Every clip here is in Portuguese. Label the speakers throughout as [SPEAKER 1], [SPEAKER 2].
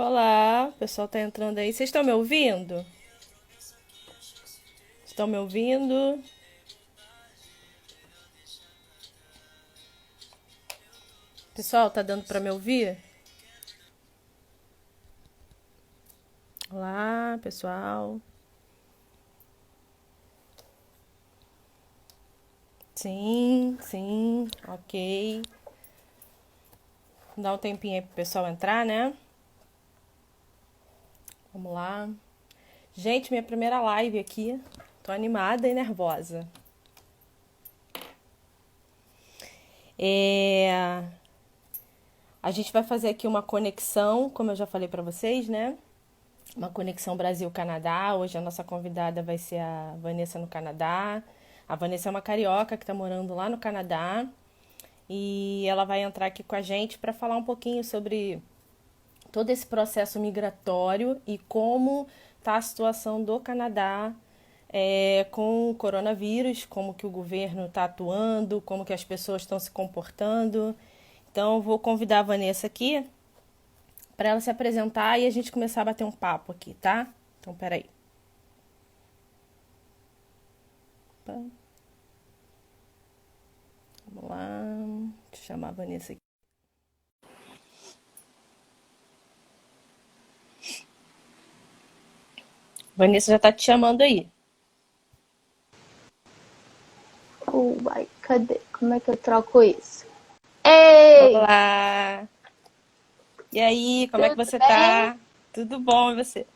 [SPEAKER 1] Olá, o pessoal tá entrando aí. Vocês estão me ouvindo? Estão me ouvindo? Pessoal, tá dando pra me ouvir? Olá, pessoal. Sim, sim, ok. Dá um tempinho aí pro pessoal entrar, né? Vamos lá. Gente, minha primeira live aqui. Tô animada e nervosa. É... A gente vai fazer aqui uma conexão, como eu já falei pra vocês, né? Uma conexão Brasil-Canadá. Hoje a nossa convidada vai ser a Vanessa no Canadá. A Vanessa é uma carioca que está morando lá no Canadá e ela vai entrar aqui com a gente para falar um pouquinho sobre todo esse processo migratório e como está a situação do Canadá com o coronavírus, como que o governo está atuando, como que as pessoas estão se comportando. Então, eu vou convidar a Vanessa aqui para ela se apresentar e a gente começar a bater um papo aqui, tá? Então, peraí. Vamos lá. Deixa eu chamar a Vanessa aqui. Vanessa já tá te chamando aí.
[SPEAKER 2] Uai, cadê? Como é que eu troco isso? Ei!
[SPEAKER 1] Olá! E aí, como é que
[SPEAKER 2] Tudo
[SPEAKER 1] você
[SPEAKER 2] bem?
[SPEAKER 1] tá? Tudo bom, e você?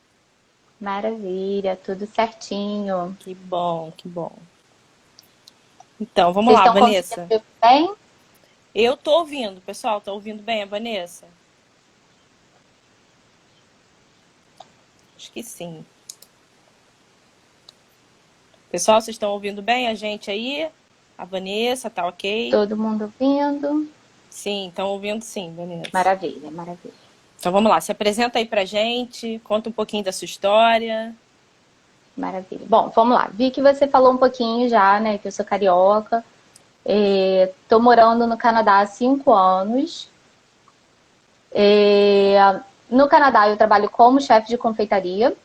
[SPEAKER 2] Maravilha, tudo certinho.
[SPEAKER 1] Que bom, que bom. Então, vamos
[SPEAKER 2] Vocês
[SPEAKER 1] lá,
[SPEAKER 2] estão conseguindo
[SPEAKER 1] Vanessa.
[SPEAKER 2] me ouvir bem?
[SPEAKER 1] Eu tô ouvindo, pessoal, tá ouvindo bem a Vanessa? Acho que sim. Pessoal, vocês estão ouvindo bem a gente aí? A Vanessa, tá ok?
[SPEAKER 2] Todo mundo ouvindo?
[SPEAKER 1] Sim, estão ouvindo sim, Vanessa.
[SPEAKER 2] Maravilha, maravilha.
[SPEAKER 1] Então vamos lá, se apresenta aí pra gente, conta um pouquinho da sua história.
[SPEAKER 2] Maravilha. Bom, vamos lá. Vi que você falou um pouquinho já, né? Que eu sou carioca. Tô morando no Canadá há 5 anos. No Canadá eu trabalho como chefe de confeitaria,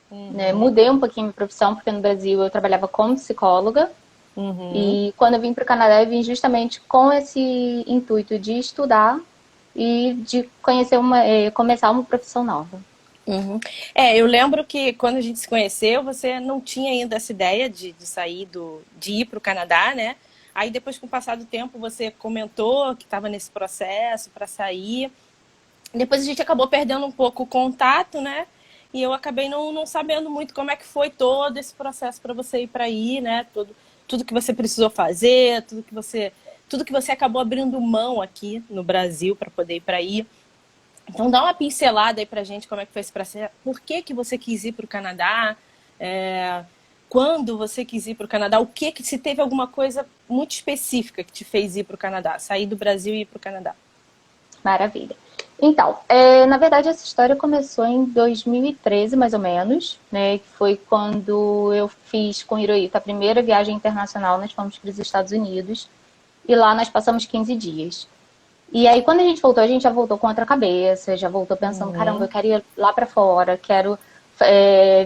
[SPEAKER 2] né?
[SPEAKER 1] Uhum,
[SPEAKER 2] Mudei um pouquinho minha profissão, porque no Brasil eu trabalhava como psicóloga.
[SPEAKER 1] uhum.
[SPEAKER 2] E quando eu vim para o Canadá, eu vim justamente com esse intuito de estudar e de conhecer começar uma profissão nova.
[SPEAKER 1] Uhum. Eu lembro que quando a gente se conheceu, você não tinha ainda essa ideia de sair de ir para o Canadá, né? Aí depois, com o passar do tempo, você comentou que estava nesse processo para sair. Depois a gente acabou perdendo um pouco o contato, né? E eu acabei não sabendo muito como é que foi todo esse processo para você ir para aí, né? Tudo que você precisou fazer, tudo que você acabou abrindo mão aqui no Brasil para poder ir para aí. Então dá uma pincelada aí pra gente como é que foi esse processo. Por que que você quis ir para o Canadá? É, Quando você quis ir para o Canadá? Se teve alguma coisa muito específica que te fez ir para o Canadá? Sair do Brasil e ir para o Canadá?
[SPEAKER 2] Maravilha. Então, na verdade, essa história começou em 2013, mais ou menos, né? Que foi quando eu fiz com o Hirohito a primeira viagem internacional. Nós fomos para os Estados Unidos e lá nós passamos 15 dias. E aí, quando a gente já voltou com outra cabeça, já voltou pensando, caramba, eu
[SPEAKER 1] Uhum,
[SPEAKER 2] quero ir lá para fora, quero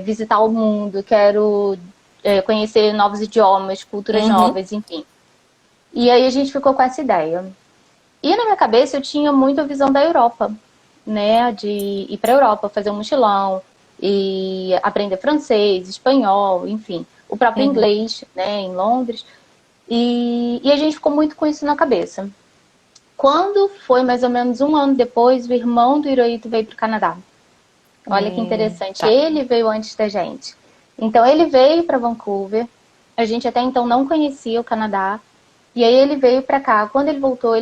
[SPEAKER 2] visitar o mundo, quero conhecer novos idiomas, culturas
[SPEAKER 1] uhum,
[SPEAKER 2] novas, enfim. E aí a gente ficou com essa ideia. E na minha cabeça eu tinha muito a visão da Europa, né? De ir para a Europa, fazer um mochilão e aprender francês, espanhol, enfim, o próprio
[SPEAKER 1] uhum.
[SPEAKER 2] inglês, né? Em Londres. E a gente ficou muito com isso na cabeça. Quando foi mais ou menos um ano depois, o irmão do Hirohito veio para o Canadá. Olha que interessante,
[SPEAKER 1] Tá.
[SPEAKER 2] ele veio antes da gente. Então ele veio para Vancouver, a gente até então não conhecia o Canadá, e aí ele veio para cá. Quando ele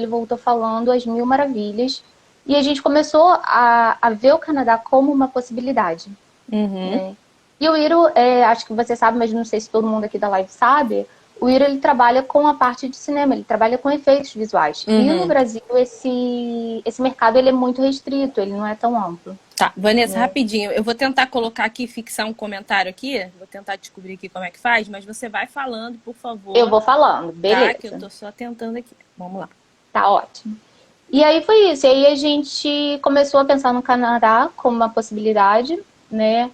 [SPEAKER 2] voltou falando as mil maravilhas, e a gente começou a ver o Canadá como uma possibilidade,
[SPEAKER 1] Uhum,
[SPEAKER 2] né? E o Iro, acho que você sabe, mas não sei se todo mundo aqui da live sabe, o Iro ele trabalha com a parte de cinema, ele trabalha com efeitos visuais. E no
[SPEAKER 1] uhum.
[SPEAKER 2] Brasil esse mercado ele é muito restrito, ele não é tão amplo,
[SPEAKER 1] Tá, Vanessa,
[SPEAKER 2] né?
[SPEAKER 1] rapidinho. Eu vou tentar colocar aqui, fixar um comentário aqui. Vou tentar descobrir aqui como é que faz, mas você vai falando, por
[SPEAKER 2] Eu
[SPEAKER 1] favor,
[SPEAKER 2] vou falando,
[SPEAKER 1] tá? Que eu
[SPEAKER 2] beleza.
[SPEAKER 1] tô só tentando aqui. Vamos lá.
[SPEAKER 2] Tá ótimo. E aí foi isso. E aí a gente começou a pensar no Canadá como uma possibilidade, né?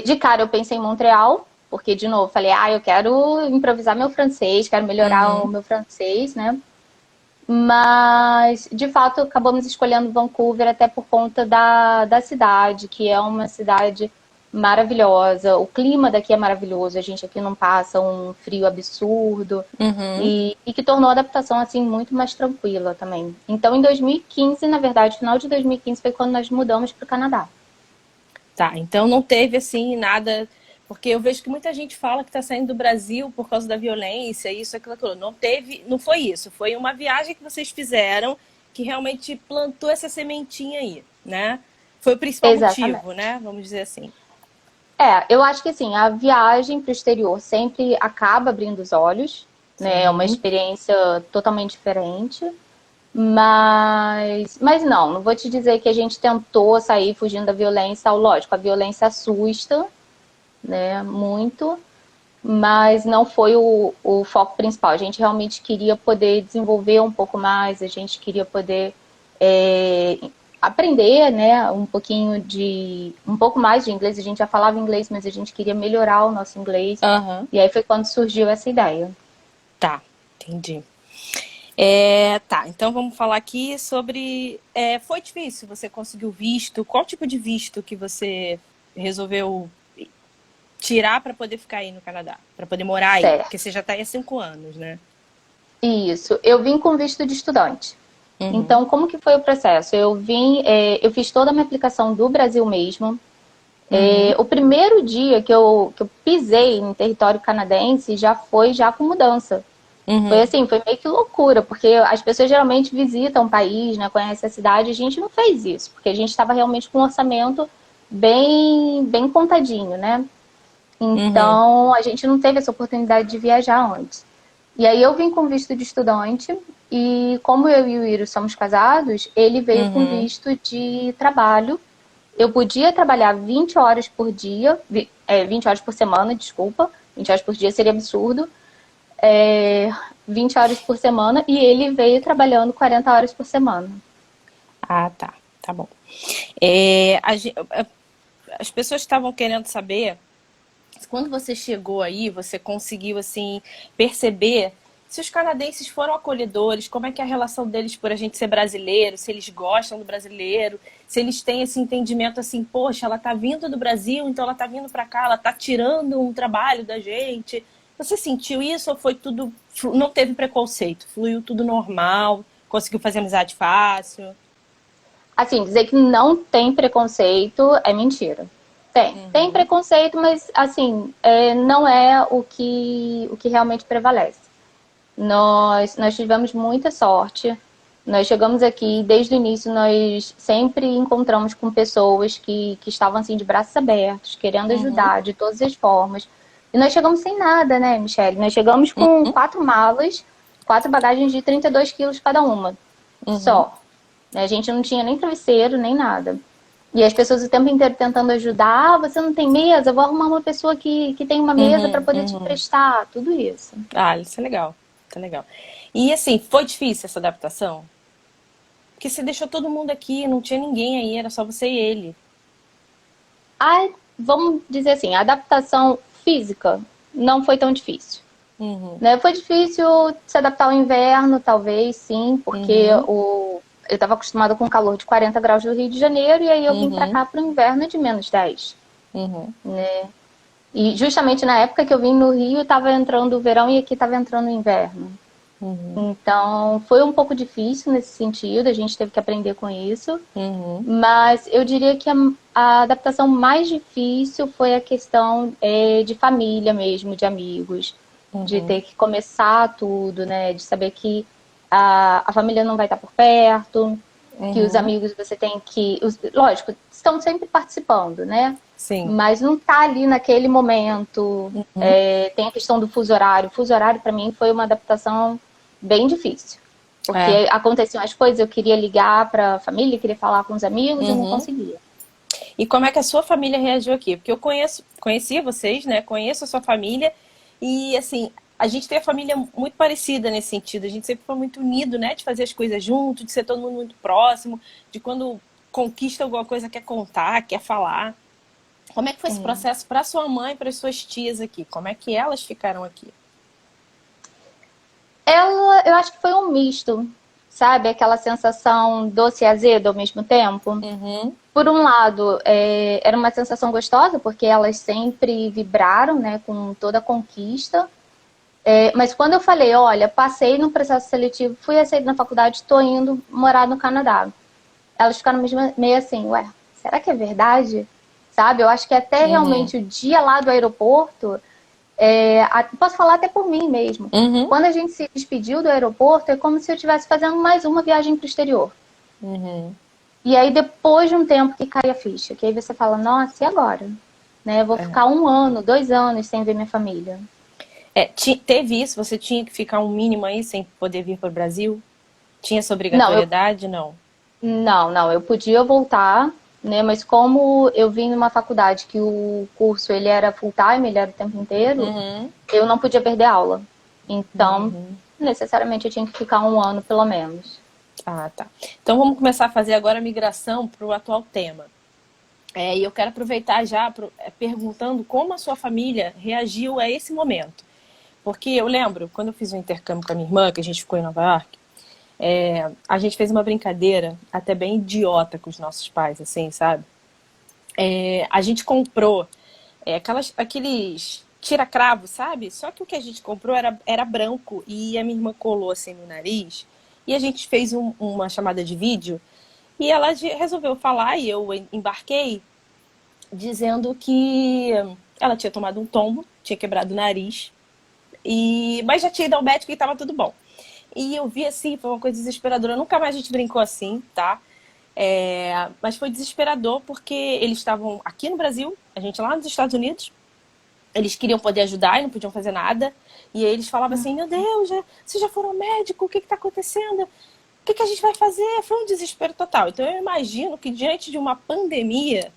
[SPEAKER 2] De cara eu pensei em Montreal, porque, de novo, falei, eu quero improvisar meu francês, quero melhorar o
[SPEAKER 1] Uhum.
[SPEAKER 2] meu francês, né? Mas, de fato, acabamos escolhendo Vancouver até por conta da cidade, que é uma cidade maravilhosa. O clima daqui é maravilhoso, a gente aqui não passa um frio absurdo
[SPEAKER 1] Uhum.
[SPEAKER 2] e que tornou a adaptação assim muito mais tranquila também. Então, em 2015, na verdade, final de 2015 foi quando nós mudamos para o Canadá.
[SPEAKER 1] Tá, então não teve assim nada, porque eu vejo que muita gente fala que está saindo do Brasil por causa da violência, isso, aquilo, aquilo. Não teve, não foi isso, foi uma viagem que vocês fizeram que realmente plantou essa sementinha aí, né? Foi o principal
[SPEAKER 2] Exatamente.
[SPEAKER 1] motivo, né? Vamos dizer assim.
[SPEAKER 2] Eu acho que assim, a viagem para o exterior sempre acaba abrindo os olhos, né? É uma
[SPEAKER 1] Sim.
[SPEAKER 2] experiência totalmente diferente. Mas não vou te dizer que a gente tentou sair fugindo da violência. Lógico, a violência assusta, né? Muito, mas não foi o foco principal. A gente realmente queria poder desenvolver um pouco mais, a gente queria poder é, aprender, né, um pouco mais de inglês. A gente já falava inglês, mas a gente queria melhorar o nosso inglês.
[SPEAKER 1] Aham.
[SPEAKER 2] E aí foi quando surgiu essa ideia.
[SPEAKER 1] Tá, entendi. Tá, então vamos falar aqui sobre. Foi difícil você conseguir o visto? Qual tipo de visto que você resolveu tirar para poder ficar aí no Canadá? Para poder morar aí? Porque
[SPEAKER 2] Certo.
[SPEAKER 1] você já está aí há 5 anos, né?
[SPEAKER 2] Isso. Eu vim com visto de estudante.
[SPEAKER 1] Uhum.
[SPEAKER 2] Então, como que foi o processo? Eu fiz toda a minha aplicação do Brasil mesmo.
[SPEAKER 1] Uhum.
[SPEAKER 2] O primeiro dia que eu pisei em território canadense já foi já com mudança. Foi
[SPEAKER 1] Uhum.
[SPEAKER 2] assim, foi meio que loucura, porque as pessoas geralmente visitam o país, né, conhecem a cidade, a gente não fez isso, porque a gente estava realmente com um orçamento bem contadinho, né?
[SPEAKER 1] Uhum.
[SPEAKER 2] Então, a gente não teve essa oportunidade de viajar antes. E aí eu vim com visto de estudante, e como eu e o Iro somos casados, ele veio com
[SPEAKER 1] Uhum.
[SPEAKER 2] visto de trabalho. Eu podia trabalhar 20 horas por dia, 20 horas por semana, desculpa, 20 horas por dia seria absurdo, é, 20 horas por semana, e ele veio trabalhando 40 horas por semana.
[SPEAKER 1] Ah, tá. Tá bom. As pessoas estavam querendo saber, quando você chegou aí, você conseguiu assim perceber se os canadenses foram acolhedores, como é que é a relação deles por a gente ser brasileiro, se eles gostam do brasileiro, se eles têm esse entendimento assim, poxa, ela tá vindo do Brasil, então ela tá vindo para cá, ela tá tirando um trabalho da gente. Você sentiu isso ou foi tudo, não teve preconceito, fluiu tudo normal, conseguiu fazer amizade fácil?
[SPEAKER 2] Assim, dizer que não tem preconceito é mentira. Tem
[SPEAKER 1] Uhum.
[SPEAKER 2] preconceito, mas assim, não é o que realmente prevalece. Nós tivemos muita sorte. Nós chegamos aqui, desde o início, nós sempre encontramos com pessoas que estavam assim de braços abertos, querendo
[SPEAKER 1] Uhum.
[SPEAKER 2] ajudar de todas as formas. E nós chegamos sem nada, né, Michelle? Nós chegamos com
[SPEAKER 1] Uhum.
[SPEAKER 2] 4 malas, 4 bagagens de 32 quilos cada uma,
[SPEAKER 1] Uhum.
[SPEAKER 2] só. A gente não tinha nem travesseiro, nem nada. E as pessoas o tempo inteiro tentando ajudar. Você não tem mesa? Eu vou arrumar uma pessoa que tem uma mesa para
[SPEAKER 1] Uhum.
[SPEAKER 2] poder te
[SPEAKER 1] Uhum.
[SPEAKER 2] emprestar. Tudo isso.
[SPEAKER 1] Ah, isso é legal. Isso é legal. E assim, foi difícil essa adaptação? Porque você deixou todo mundo aqui, não tinha ninguém aí, era só você e ele.
[SPEAKER 2] Vamos dizer assim, a adaptação física não foi tão difícil.
[SPEAKER 1] Uhum.
[SPEAKER 2] Né? Foi difícil se adaptar ao inverno, talvez, sim, porque
[SPEAKER 1] Uhum.
[SPEAKER 2] eu estava acostumada com o calor de 40 graus do Rio de Janeiro e aí eu vim para
[SPEAKER 1] Uhum.
[SPEAKER 2] cá para o inverno de -10.
[SPEAKER 1] Uhum.
[SPEAKER 2] E justamente na época que eu vim no Rio, estava entrando o verão e aqui estava entrando o inverno.
[SPEAKER 1] Uhum.
[SPEAKER 2] Então, foi um pouco difícil nesse sentido, a gente teve que aprender com isso.
[SPEAKER 1] Uhum.
[SPEAKER 2] Mas eu diria que a adaptação mais difícil foi a questão de família mesmo, de amigos, de
[SPEAKER 1] Uhum.
[SPEAKER 2] ter que começar tudo, né? De saber que a família não vai estar por perto, que os
[SPEAKER 1] Uhum.
[SPEAKER 2] amigos você tem que. Lógico, estão sempre participando, né?
[SPEAKER 1] Sim.
[SPEAKER 2] Mas não tá ali naquele momento.
[SPEAKER 1] Uhum.
[SPEAKER 2] Tem a questão do fuso horário. O fuso horário, para mim, foi uma adaptação bem difícil.
[SPEAKER 1] É.
[SPEAKER 2] Porque aconteciam as coisas, eu queria ligar para a família, queria falar com os amigos e não
[SPEAKER 1] Uhum.
[SPEAKER 2] conseguia.
[SPEAKER 1] E como é que a sua família reagiu aqui? Porque eu conhecia vocês, né? Conheço a sua família e assim, a gente tem a família muito parecida nesse sentido. A gente sempre foi muito unido, né? De fazer as coisas junto, de ser todo mundo muito próximo, de quando conquista alguma coisa, quer contar, quer falar. Como é que foi esse
[SPEAKER 2] Sim.
[SPEAKER 1] processo para sua mãe e para as suas tias aqui? Como é que elas ficaram aqui?
[SPEAKER 2] Eu acho que foi um misto, sabe? Aquela sensação doce e azedo ao mesmo tempo.
[SPEAKER 1] Uhum,
[SPEAKER 2] Por um lado, era uma sensação gostosa, porque elas sempre vibraram, né, com toda a conquista. Mas quando eu falei, olha, passei no processo seletivo, fui aceita na faculdade, estou indo morar no Canadá. Elas ficaram meio assim, ué, será que é verdade? Sabe? Eu acho que até
[SPEAKER 1] uhum,
[SPEAKER 2] realmente o dia lá do aeroporto, posso falar até por mim mesmo.
[SPEAKER 1] uhum,
[SPEAKER 2] Quando a gente se despediu do aeroporto, é como se eu estivesse fazendo mais uma viagem para o exterior.
[SPEAKER 1] uhum.
[SPEAKER 2] E aí, depois de um tempo que cai a ficha, que aí você fala, nossa, e agora? Né? Eu vou
[SPEAKER 1] É.
[SPEAKER 2] ficar 1 ano, 2 anos sem ver minha família.
[SPEAKER 1] Teve isso? Você tinha que ficar um mínimo aí sem poder vir para o Brasil? Tinha essa
[SPEAKER 2] Não,
[SPEAKER 1] obrigatoriedade? Não.
[SPEAKER 2] não, eu podia voltar, né? Mas como eu vim numa faculdade que o curso ele era full time, ele era o tempo inteiro,
[SPEAKER 1] Uhum,
[SPEAKER 2] eu não podia perder aula. Então,
[SPEAKER 1] uhum.
[SPEAKER 2] necessariamente eu tinha que ficar 1 ano pelo menos.
[SPEAKER 1] Ah, tá. Então vamos começar a fazer agora a migração para o atual tema. E eu quero aproveitar já perguntando como a sua família reagiu a esse momento. Porque eu lembro, quando eu fiz um intercâmbio com a minha irmã, que a gente ficou em Nova York, a gente fez uma brincadeira até bem idiota com os nossos pais, assim, sabe? A gente comprou aqueles tira-cravo, sabe? Só que o que a gente comprou era branco e a minha irmã colou assim no nariz e a gente fez uma chamada de vídeo e ela resolveu falar e eu embarquei dizendo que ela tinha tomado um tombo, tinha quebrado o nariz, mas já tinha ido ao médico e estava tudo bom. E eu vi assim, foi uma coisa desesperadora. Nunca mais a gente brincou assim, tá? Mas foi desesperador porque eles estavam aqui no Brasil, a gente lá nos Estados Unidos. Eles queriam poder ajudar e não podiam fazer nada. E aí eles falavam assim: Meu Deus, vocês já foram ao médico? O que está acontecendo? O que a gente vai fazer? Foi um desespero total. Então eu imagino que diante de uma pandemia,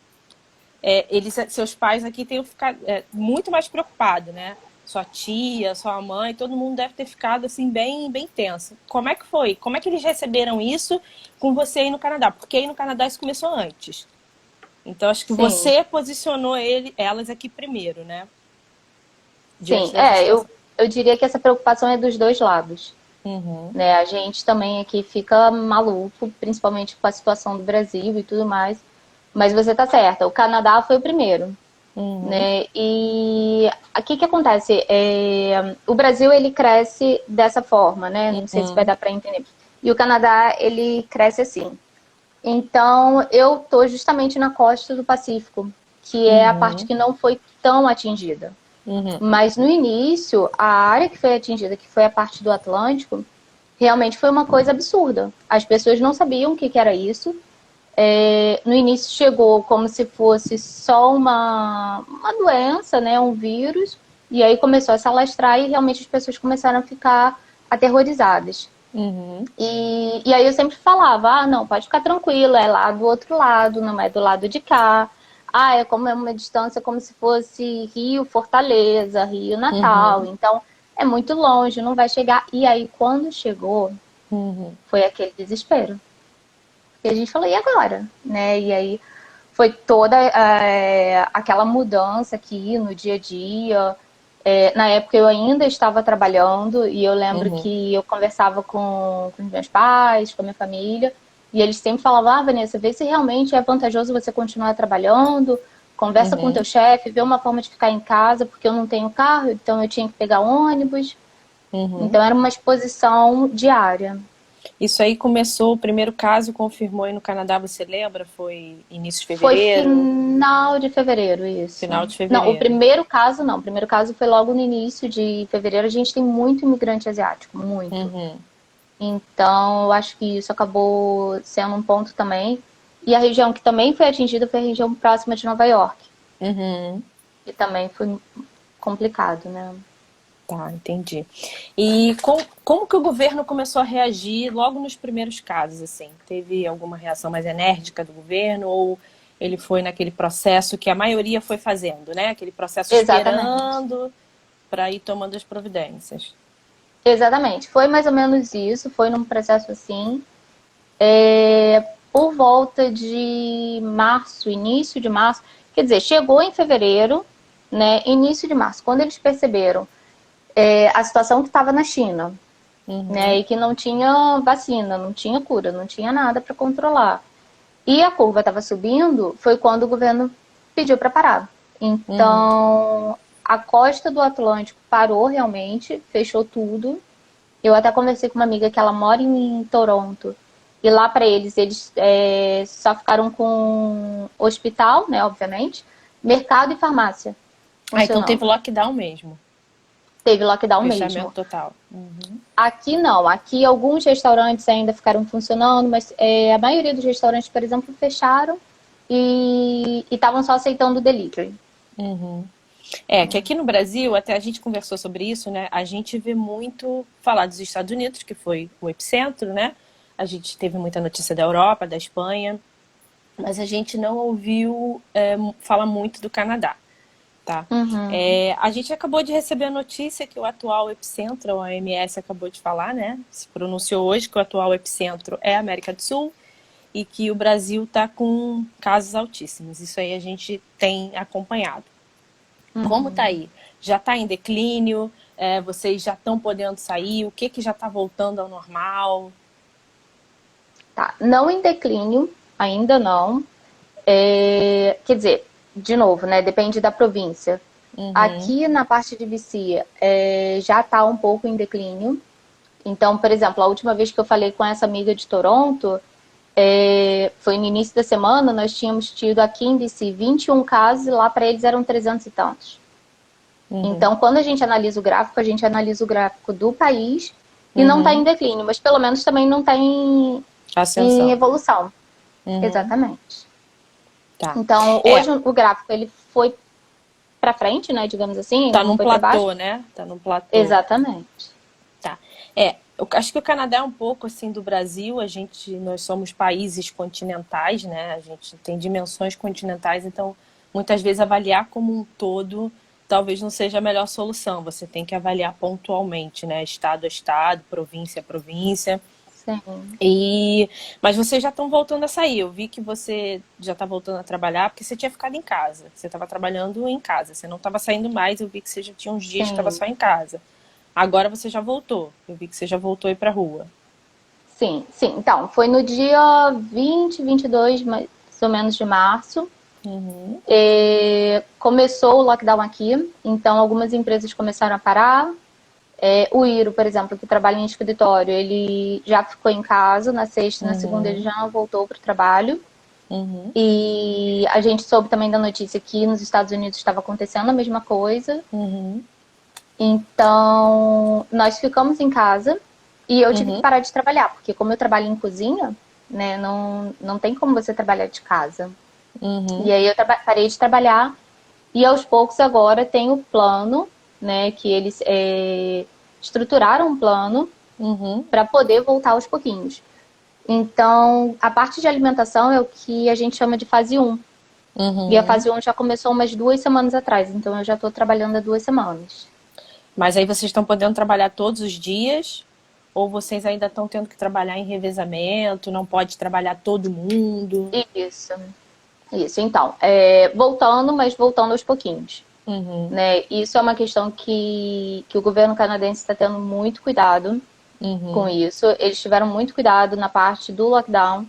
[SPEAKER 1] seus pais aqui tenham ficado muito mais preocupados, né? Sua tia, sua mãe, todo mundo deve ter ficado assim bem, bem tenso. Como é que foi? Como é que eles receberam isso com você aí no Canadá? Porque aí no Canadá isso começou antes. Então acho que
[SPEAKER 2] Sim,
[SPEAKER 1] você posicionou elas aqui primeiro, né?
[SPEAKER 2] sim.
[SPEAKER 1] Diante dessa situação.
[SPEAKER 2] Eu diria que essa preocupação é dos dois lados.
[SPEAKER 1] Uhum,
[SPEAKER 2] Né? A gente também aqui fica maluco, principalmente com a situação do Brasil e tudo mais. Mas você tá certa, o Canadá foi o primeiro.
[SPEAKER 1] uhum,
[SPEAKER 2] Né? E aqui que acontece? O Brasil ele cresce dessa forma, né? Não sei se vai
[SPEAKER 1] uhum,
[SPEAKER 2] dar para entender. E o Canadá ele cresce assim. Então eu tô justamente na costa do Pacífico, que é a parte
[SPEAKER 1] uhum,
[SPEAKER 2] que não foi tão atingida.
[SPEAKER 1] uhum,
[SPEAKER 2] Mas no início, a área que foi atingida, que foi a parte do Atlântico, realmente foi uma coisa absurda. As pessoas não sabiam o que, que era isso. No início chegou como se fosse só uma doença, né, um vírus, e aí começou a se alastrar e realmente as pessoas começaram a ficar aterrorizadas.
[SPEAKER 1] uhum,
[SPEAKER 2] E aí eu sempre falava, não, pode ficar tranquilo, é lá do outro lado, não é do lado de cá. É como é uma distância como se fosse Rio Fortaleza, Rio Natal.
[SPEAKER 1] uhum,
[SPEAKER 2] Então é muito longe, não vai chegar. E aí quando chegou,
[SPEAKER 1] uhum.
[SPEAKER 2] foi aquele desespero. E a gente falou, e agora? Né? E aí foi toda aquela mudança aqui no dia a dia. Na época eu ainda estava trabalhando e eu lembro
[SPEAKER 1] Uhum,
[SPEAKER 2] que eu conversava com os meus pais, com a minha família, e eles sempre falavam, Vanessa, vê se realmente é vantajoso você continuar trabalhando, conversa com o teu
[SPEAKER 1] uhum,
[SPEAKER 2] chefe, vê uma forma de ficar em casa, porque eu não tenho carro, então eu tinha que pegar ônibus.
[SPEAKER 1] uhum.
[SPEAKER 2] Então era uma exposição diária.
[SPEAKER 1] Isso aí começou, o primeiro caso confirmou aí no Canadá, você lembra? Foi início de
[SPEAKER 2] Foi
[SPEAKER 1] fevereiro,
[SPEAKER 2] final de fevereiro, isso.
[SPEAKER 1] final de
[SPEAKER 2] Não, o
[SPEAKER 1] fevereiro.
[SPEAKER 2] primeiro caso não. O primeiro caso foi logo no início de fevereiro. A gente tem muito imigrante asiático, muito.
[SPEAKER 1] Uhum,
[SPEAKER 2] Então, eu acho que isso acabou sendo um ponto também. E a região que também foi atingida foi a região próxima de Nova York,
[SPEAKER 1] uhum.
[SPEAKER 2] que também foi complicado, né?
[SPEAKER 1] Tá, entendi. E como que o governo começou a reagir logo nos primeiros casos, assim? Teve alguma reação mais enérgica do governo ou ele foi naquele processo que a maioria foi fazendo, né? Aquele processo
[SPEAKER 2] Exatamente.
[SPEAKER 1] esperando para ir tomando as providências.
[SPEAKER 2] Exatamente, foi mais ou menos isso, foi num processo assim. Por volta de março, início de março, quer dizer, chegou em fevereiro, né, início de março, quando eles perceberam a situação que estava na China, né, e que não tinha vacina, não tinha cura, não tinha nada para controlar. E a curva estava subindo, foi quando o governo pediu para parar. Então, a costa do Atlântico parou realmente, fechou tudo. Eu até conversei com uma amiga que ela mora em Toronto. E lá para eles só ficaram com hospital, né, obviamente, mercado e farmácia
[SPEAKER 1] Ah, então
[SPEAKER 2] funcionando.
[SPEAKER 1] teve lockdown mesmo.
[SPEAKER 2] Teve lockdown
[SPEAKER 1] Fechamento
[SPEAKER 2] mesmo.
[SPEAKER 1] total.
[SPEAKER 2] Aqui não, aqui alguns restaurantes ainda ficaram funcionando, mas a maioria dos restaurantes, por exemplo, fecharam e estavam só aceitando o delivery.
[SPEAKER 1] Que aqui no Brasil, até a gente conversou sobre isso, né? A gente vê muito falar dos Estados Unidos, que foi o epicentro, né? A gente teve muita notícia da Europa, da Espanha, mas a gente não ouviu falar muito do Canadá, tá? A gente acabou de receber a notícia que o atual epicentro, a OMS acabou de falar, né? Se pronunciou hoje que o atual epicentro é a América do Sul e que o Brasil está com casos altíssimos. Isso aí a gente tem acompanhado. Como tá aí? Já está em declínio? Vocês já estão podendo sair? O que já está voltando ao normal?
[SPEAKER 2] Tá, não em declínio, ainda não. Quer dizer, de novo, né? Depende da província. Aqui na parte de Vicia já está um pouco em declínio. Então, por exemplo, a última vez que eu falei com essa amiga de Toronto, foi no início da semana, nós tínhamos tido aqui em BC 21 casos e lá para eles eram 300 e tantos. Então, quando a gente analisa o gráfico, a gente analisa o gráfico do país e não está em declínio, mas pelo menos também não está em evolução. Exatamente.
[SPEAKER 1] Tá.
[SPEAKER 2] Então, hoje o gráfico ele foi para frente, né, digamos assim,
[SPEAKER 1] Tá
[SPEAKER 2] não
[SPEAKER 1] num
[SPEAKER 2] foi para
[SPEAKER 1] platô,
[SPEAKER 2] baixo.
[SPEAKER 1] né? Tá num platô.
[SPEAKER 2] Exatamente.
[SPEAKER 1] Tá. Eu acho que o Canadá é um pouco assim do Brasil. Nós somos países continentais, né? A gente tem dimensões continentais, então muitas vezes avaliar como um todo talvez não seja a melhor solução. Você tem que avaliar pontualmente, né? Estado a estado, província a província.
[SPEAKER 2] Sim.
[SPEAKER 1] Mas vocês já estão voltando a sair. Eu vi que você já está voltando a trabalhar porque você tinha ficado em casa. Você estava trabalhando em casa. Você não estava saindo mais. Eu vi que você já tinha uns dias que estava só em casa. Agora você já voltou. Eu vi que você já voltou a ir para a rua.
[SPEAKER 2] Sim, sim. Então, foi no dia 22, mais ou menos, de março. Começou o lockdown aqui, então algumas empresas começaram a parar. O Iro, por exemplo, que trabalha em escritório, ele já ficou em casa na sexta e na segunda ele já não voltou para o trabalho. E a gente soube também da notícia que nos Estados Unidos estava acontecendo a mesma coisa. Então, nós ficamos em casa e eu tive que parar de trabalhar, porque como eu trabalho em cozinha, né, não tem como você trabalhar de casa. E aí eu parei de trabalhar e aos poucos agora tem o plano, né, que eles estruturaram um plano para poder voltar aos pouquinhos. Então, a parte de alimentação é o que a gente chama de fase 1. E a fase 1 já começou umas 2 semanas atrás, então eu já estou trabalhando há 2 semanas.
[SPEAKER 1] Mas aí vocês estão podendo trabalhar todos os dias? Ou vocês ainda estão tendo que trabalhar em revezamento? Não pode trabalhar todo mundo?
[SPEAKER 2] Isso. Então, voltando, mas voltando aos pouquinhos. Né? Isso é uma questão que o governo canadense está tendo muito cuidado com isso. Eles tiveram muito cuidado na parte do lockdown,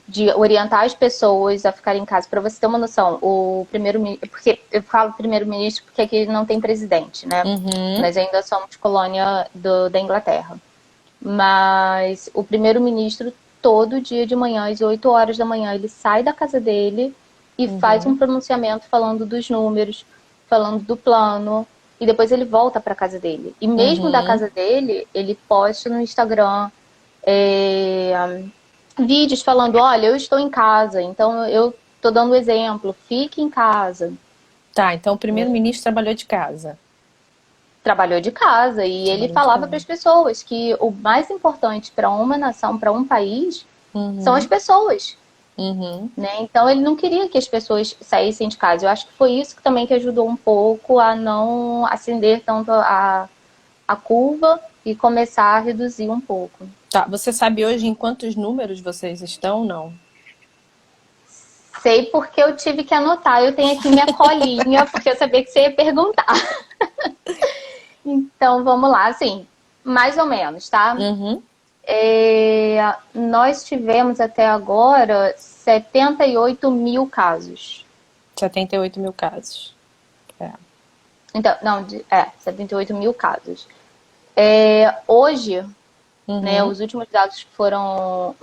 [SPEAKER 2] de orientar as pessoas a ficarem em casa. Para você ter uma noção, o primeiro-ministro, porque eu falo primeiro-ministro porque aqui não tem presidente, né? Nós ainda somos colônia da Inglaterra. Mas o primeiro-ministro, todo dia de manhã, às 8 horas da manhã, ele sai da casa dele e faz um pronunciamento falando dos números, falando do plano, e depois ele volta para casa dele. E mesmo da casa dele, ele posta no Instagram vídeos falando, olha, eu estou em casa, então eu estou dando exemplo, fique em casa.
[SPEAKER 1] Tá, então o primeiro-ministro trabalhou de casa.
[SPEAKER 2] Trabalhou de casa e ele falava para as pessoas que o mais importante para uma nação, para um país, são as pessoas.
[SPEAKER 1] Uhum.
[SPEAKER 2] né? Então ele não queria que as pessoas saíssem de casa. Eu acho que foi isso que também que ajudou um pouco a não acender tanto a curva e começar a reduzir um pouco.
[SPEAKER 1] Tá, você sabe hoje em quantos números vocês estão, não?
[SPEAKER 2] Sei porque eu tive que anotar. Eu tenho aqui minha colinha, porque eu sabia que você ia perguntar. Então, vamos lá, assim, mais ou menos, tá?
[SPEAKER 1] Uhum.
[SPEAKER 2] Nós tivemos até agora 78 mil casos.
[SPEAKER 1] 78.000 casos. É.
[SPEAKER 2] Então, não, 78 mil casos. Hoje, né,
[SPEAKER 1] Uhum.
[SPEAKER 2] os últimos dados que foram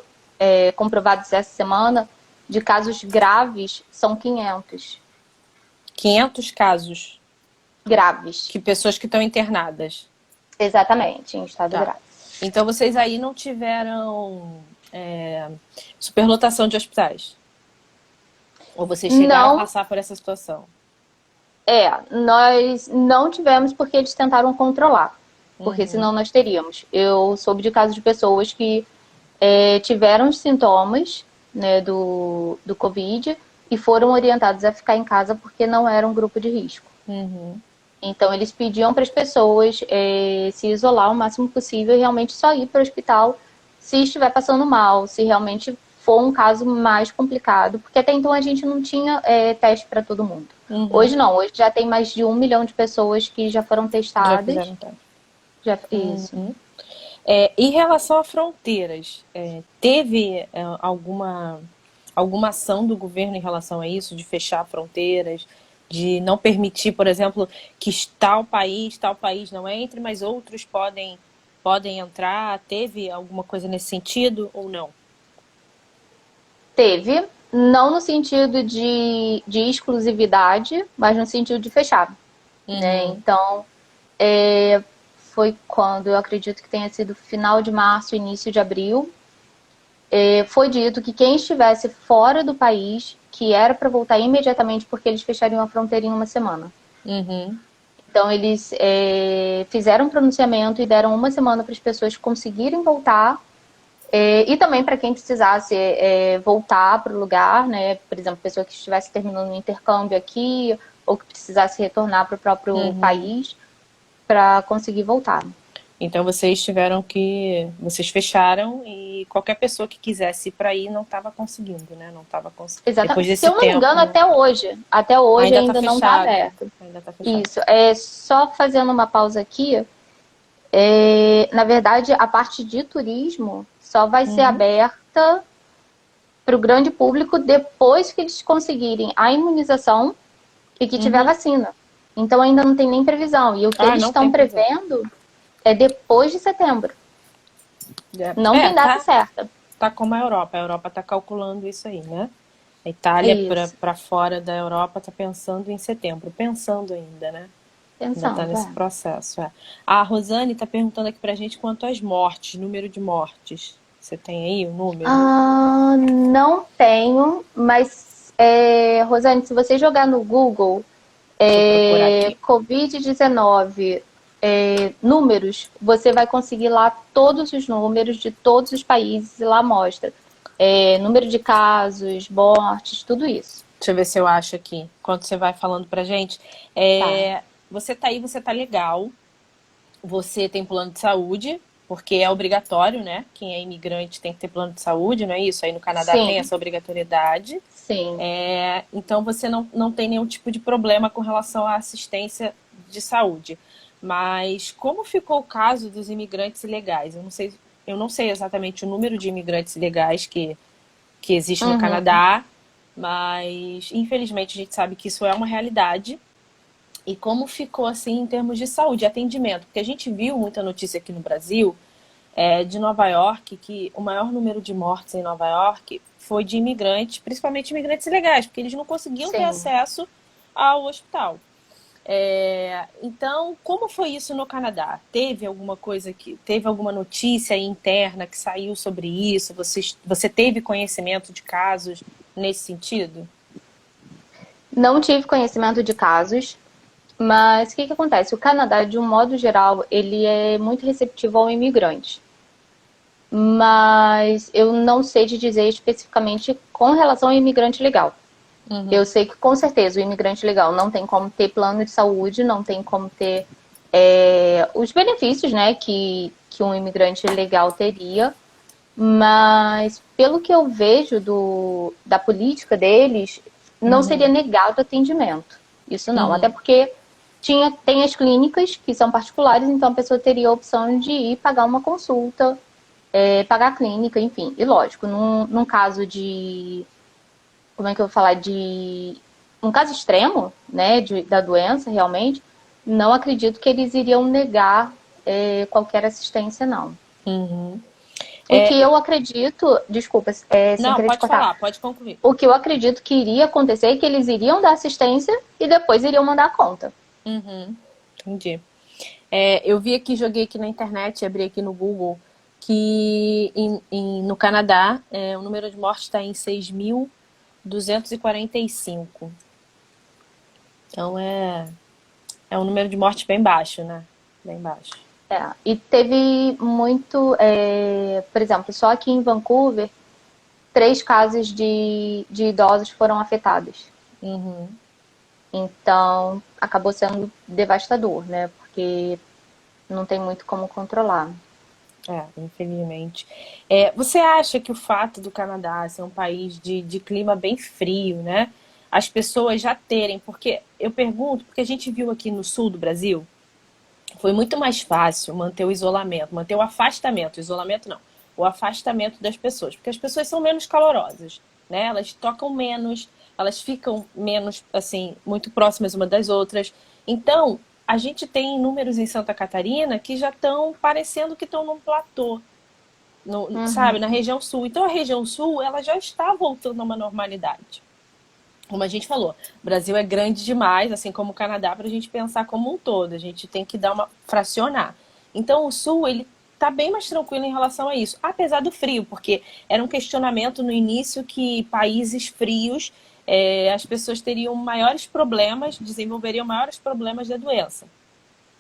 [SPEAKER 2] comprovados essa semana, de casos graves, são 500.
[SPEAKER 1] 500 casos.
[SPEAKER 2] Graves.
[SPEAKER 1] Que pessoas que estão internadas.
[SPEAKER 2] Exatamente, em estado
[SPEAKER 1] Tá.
[SPEAKER 2] grave.
[SPEAKER 1] Então vocês aí não tiveram superlotação de hospitais? Ou vocês chegaram a
[SPEAKER 2] Não,
[SPEAKER 1] passar por essa situação?
[SPEAKER 2] nós não tivemos porque eles tentaram controlar. Porque
[SPEAKER 1] Uhum.
[SPEAKER 2] senão nós teríamos. Eu soube de casos de pessoas que tiveram os sintomas, né, do Covid e foram orientados a ficar em casa porque não era um grupo de risco.
[SPEAKER 1] Uhum.
[SPEAKER 2] Então, eles pediam para as pessoas se isolar o máximo possível e realmente só ir para o hospital se estiver passando mal, se realmente for um caso mais complicado, porque até então a gente não tinha teste para todo mundo.
[SPEAKER 1] Uhum.
[SPEAKER 2] Hoje não, hoje já tem mais de 1 milhão de pessoas que já foram
[SPEAKER 1] Já
[SPEAKER 2] testadas.
[SPEAKER 1] fizeram teste.
[SPEAKER 2] Isso.
[SPEAKER 1] Em relação a fronteiras, teve alguma ação do governo em relação a isso, de fechar fronteiras, de não permitir, por exemplo, que tal país não entre, mas outros podem entrar? Teve alguma coisa nesse sentido ou não?
[SPEAKER 2] Teve, não no sentido de exclusividade, mas no sentido de fechar, né?
[SPEAKER 1] Uhum.
[SPEAKER 2] Então, foi quando eu acredito que tenha sido final de março, início de abril, foi dito que quem estivesse fora do país, que era para voltar imediatamente, porque eles fechariam a fronteira em uma semana.
[SPEAKER 1] Uhum.
[SPEAKER 2] Então, eles fizeram um pronunciamento e deram uma semana para as pessoas conseguirem voltar. E também para quem precisasse voltar para o lugar, né? Por exemplo, pessoa que estivesse terminando um intercâmbio aqui ou que precisasse retornar para o próprio país para conseguir voltar.
[SPEAKER 1] Então vocês fecharam e qualquer pessoa que quisesse ir para aí não estava conseguindo, né? Não estava depois
[SPEAKER 2] Exatamente. Se
[SPEAKER 1] desse
[SPEAKER 2] eu não me
[SPEAKER 1] tempo,
[SPEAKER 2] engano,
[SPEAKER 1] né?
[SPEAKER 2] até hoje
[SPEAKER 1] Ainda está
[SPEAKER 2] ainda não está
[SPEAKER 1] fechado.
[SPEAKER 2] aberto.
[SPEAKER 1] Ainda está fechado.
[SPEAKER 2] Isso. Só fazendo uma pausa aqui, na verdade, a parte de turismo só vai ser aberta para o grande público depois que eles conseguirem a imunização e que tiver vacina. Então ainda não tem nem previsão. E o que eles
[SPEAKER 1] Não
[SPEAKER 2] estão
[SPEAKER 1] tem previsão.
[SPEAKER 2] prevendo é depois de setembro. Não tem data certa.
[SPEAKER 1] Tá como a Europa. A Europa está calculando isso aí, né? A Itália
[SPEAKER 2] Isso.
[SPEAKER 1] para fora da Europa está pensando em setembro. Pensando ainda, né? Ainda está
[SPEAKER 2] Pensando,
[SPEAKER 1] nesse processo. A Rosane está perguntando aqui para a gente quanto às mortes, número de mortes. Você tem aí o número?
[SPEAKER 2] Não tenho, mas, Rosane, se você jogar no Google
[SPEAKER 1] Deixa eu procurar aqui.
[SPEAKER 2] Covid-19 números, você vai conseguir lá todos os números de todos os países e lá mostra número de casos, mortes, tudo isso.
[SPEAKER 1] Deixa eu ver se eu acho aqui, enquanto você vai falando pra gente.
[SPEAKER 2] Tá.
[SPEAKER 1] Você tá aí, você tá legal. Você tem plano de saúde, porque é obrigatório, né? Quem é imigrante tem que ter plano de saúde, não é isso? Aí no Canadá tem
[SPEAKER 2] Sim,
[SPEAKER 1] essa obrigatoriedade.
[SPEAKER 2] sim.
[SPEAKER 1] Então você não tem nenhum tipo de problema com relação à assistência de saúde. Mas como ficou o caso dos imigrantes ilegais? Eu não sei exatamente o número de imigrantes ilegais que existe no Canadá, mas infelizmente a gente sabe que isso é uma realidade. E como ficou assim em termos de saúde, atendimento? Porque a gente viu muita notícia aqui no Brasil de Nova York, que o maior número de mortes em Nova York foi de imigrantes, principalmente imigrantes ilegais, porque eles não conseguiam ter
[SPEAKER 2] Sim.
[SPEAKER 1] acesso ao hospital. Então, como foi isso no Canadá? Teve alguma notícia interna que saiu sobre isso? Você teve conhecimento de casos nesse sentido?
[SPEAKER 2] Não tive conhecimento de casos, mas o que acontece? O Canadá, de um modo geral, ele é muito receptivo ao imigrante. mas eu não sei te dizer especificamente com relação ao imigrante legal. Eu sei que, com certeza, o imigrante legal não tem como ter plano de saúde, não tem como ter os benefícios, né, que um imigrante legal teria, mas pelo que eu vejo da política deles, não seria negado atendimento. Isso não, até porque tem as clínicas que são particulares, então a pessoa teria a opção de ir pagar uma consulta, pagar a clínica, enfim. E lógico, num caso de, como é que eu vou falar, de um caso extremo, né, da doença realmente, não acredito que eles iriam negar qualquer assistência, não.
[SPEAKER 1] Uhum.
[SPEAKER 2] O que eu acredito, desculpa, sem
[SPEAKER 1] Não,
[SPEAKER 2] querer te
[SPEAKER 1] pode
[SPEAKER 2] cortar.
[SPEAKER 1] falar, pode concluir.
[SPEAKER 2] O que eu acredito que iria acontecer é que eles iriam dar assistência e depois iriam mandar a conta.
[SPEAKER 1] Entendi. Eu vi aqui, joguei aqui na internet, abri aqui no Google, que no Canadá o número de mortes está em 6.245. Então é um número de mortes bem baixo, né? Bem baixo.
[SPEAKER 2] E teve muito, por exemplo, só aqui em Vancouver, 3 casos de idosos foram afetados. Então, acabou sendo devastador, né? Porque não tem muito como controlar.
[SPEAKER 1] Infelizmente. Você acha que o fato do Canadá ser um país de clima bem frio, né? As pessoas já terem, porque eu pergunto, porque a gente viu aqui no sul do Brasil, foi muito mais fácil manter o isolamento, manter o afastamento, o isolamento não, o afastamento das pessoas, porque as pessoas são menos calorosas, né? Elas tocam menos, elas ficam menos, assim, muito próximas uma das outras. Então, a gente tem números em Santa Catarina que já estão parecendo que estão num platô, sabe, na região sul. Então, a região sul, ela já está voltando a uma normalidade. Como a gente falou, o Brasil é grande demais, assim como o Canadá, para a gente pensar como um todo. A gente tem que dar uma fracionar. Então, o Sul, ele está bem mais tranquilo em relação a isso, apesar do frio, porque era um questionamento no início que países frios, as pessoas teriam maiores problemas, desenvolveriam maiores problemas da doença,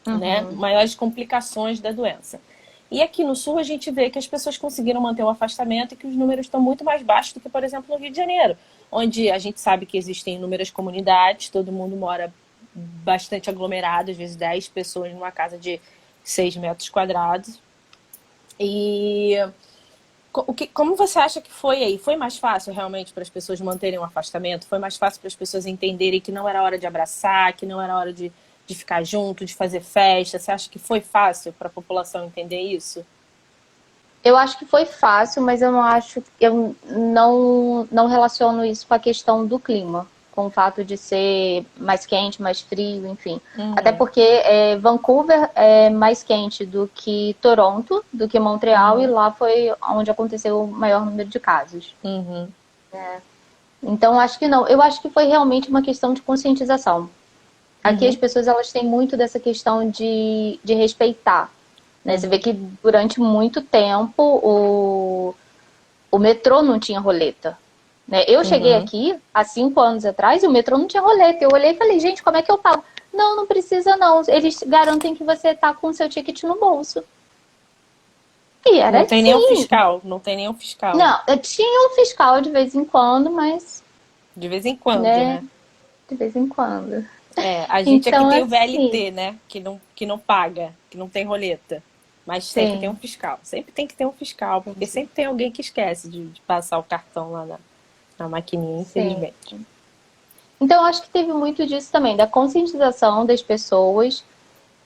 [SPEAKER 1] né? Maiores complicações da doença. E aqui no Sul a gente vê que as pessoas conseguiram manter o afastamento e que os números estão muito mais baixos do que, por exemplo, no Rio de Janeiro, onde a gente sabe que existem inúmeras comunidades, todo mundo mora bastante aglomerado, às vezes 10 pessoas numa casa de 6 metros quadrados. E como você acha que foi aí? Foi mais fácil realmente para as pessoas manterem o afastamento? Foi mais fácil para as pessoas entenderem que não era hora de abraçar, que não era hora de ficar junto, de fazer festa? Você acha que foi fácil para a população entender isso?
[SPEAKER 2] Eu acho que foi fácil, mas eu não relaciono isso com a questão do clima, com o fato de ser mais quente, mais frio, enfim. Até porque Vancouver é mais quente do que Toronto, do que Montreal, e lá foi onde aconteceu o maior número de casos. Então, acho que não. Eu acho que foi realmente uma questão de conscientização. Aqui as pessoas elas têm muito dessa questão de respeitar. Né? Você vê que durante muito tempo o metrô não tinha roleta. Né? Eu cheguei aqui há 5 anos atrás e o metrô não tinha roleta. Eu olhei e falei, gente, como é que eu pago? Não, não precisa não. Eles garantem que você está com o seu ticket no bolso. E era
[SPEAKER 1] não tem
[SPEAKER 2] assim.
[SPEAKER 1] nenhum fiscal, não tem nenhum fiscal.
[SPEAKER 2] Não, eu tinha um fiscal de vez em quando, mas...
[SPEAKER 1] De vez em quando, né?
[SPEAKER 2] De vez em quando.
[SPEAKER 1] A gente
[SPEAKER 2] Então,
[SPEAKER 1] aqui tem o
[SPEAKER 2] assim,
[SPEAKER 1] VLT, né? Que não paga, que não tem roleta. Mas sempre tem um fiscal. Sempre tem que ter um fiscal, porque sempre tem alguém que esquece de passar o cartão lá na maquininha, infelizmente.
[SPEAKER 2] Então, eu acho que teve muito disso também, da conscientização das pessoas.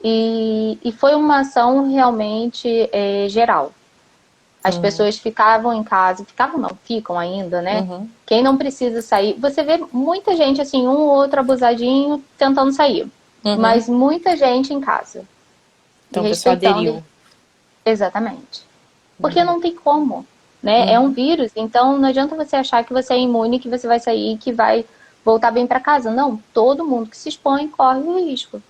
[SPEAKER 2] E foi uma ação realmente geral. As pessoas ficavam em casa, ficavam não, ficam ainda, né? Quem não precisa sair, você vê muita gente assim, um ou outro abusadinho tentando sair, mas muita gente em casa.
[SPEAKER 1] Então o pessoal aderiu.
[SPEAKER 2] Exatamente. Porque não tem como, né? É um vírus, então não adianta você achar que você é imune, que você vai sair, que vai voltar bem para casa. Não, todo mundo que se expõe corre o risco.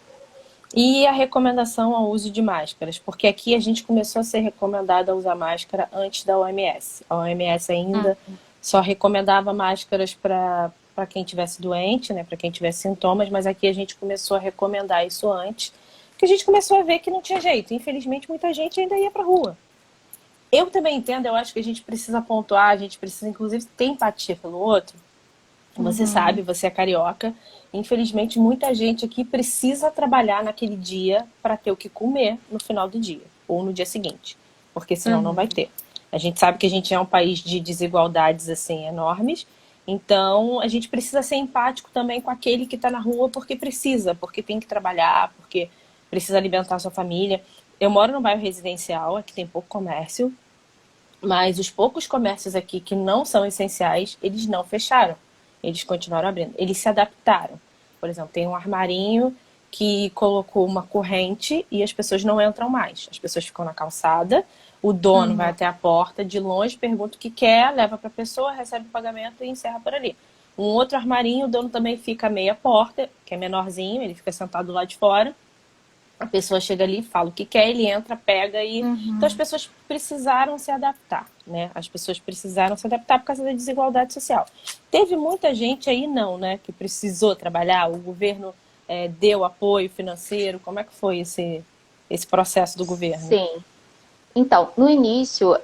[SPEAKER 1] E a recomendação ao uso de máscaras, porque aqui a gente começou a ser recomendado a usar máscara antes da OMS. A OMS ainda só recomendava máscaras para quem tivesse doente, né, para quem tivesse sintomas, mas aqui a gente começou a recomendar isso antes, porque a gente começou a ver que não tinha jeito. Infelizmente, muita gente ainda ia para a rua. Eu também entendo, eu acho que a gente precisa pontuar, a gente precisa, inclusive, ter empatia pelo outro. Você sabe, você é carioca. Infelizmente, muita gente aqui precisa trabalhar naquele dia para ter o que comer no final do dia ou no dia seguinte, porque senão não vai ter. A gente sabe que a gente é um país de desigualdades assim enormes, então a gente precisa ser empático também com aquele que está na rua porque precisa, porque tem que trabalhar, porque precisa alimentar a sua família. Eu moro num bairro residencial, aqui tem pouco comércio, mas os poucos comércios aqui que não são essenciais, eles não fecharam. Eles continuaram abrindo. Eles se adaptaram. Por exemplo, tem um armarinho que colocou uma corrente e as pessoas não entram mais. As pessoas ficam na calçada, o dono vai até a porta, de longe pergunta o que quer, leva para a pessoa, recebe o pagamento e encerra por ali. Um outro armarinho, o dono também fica à meia porta, que é menorzinho, ele fica sentado lá de fora. A pessoa chega ali, fala o que quer, ele entra, pega e... Então as pessoas precisaram se adaptar, né? As pessoas precisaram se adaptar por causa da desigualdade social. Teve muita gente aí não, né? Que precisou trabalhar, o governo deu apoio financeiro. Como é que foi esse processo do governo?
[SPEAKER 2] Sim. Então, no início,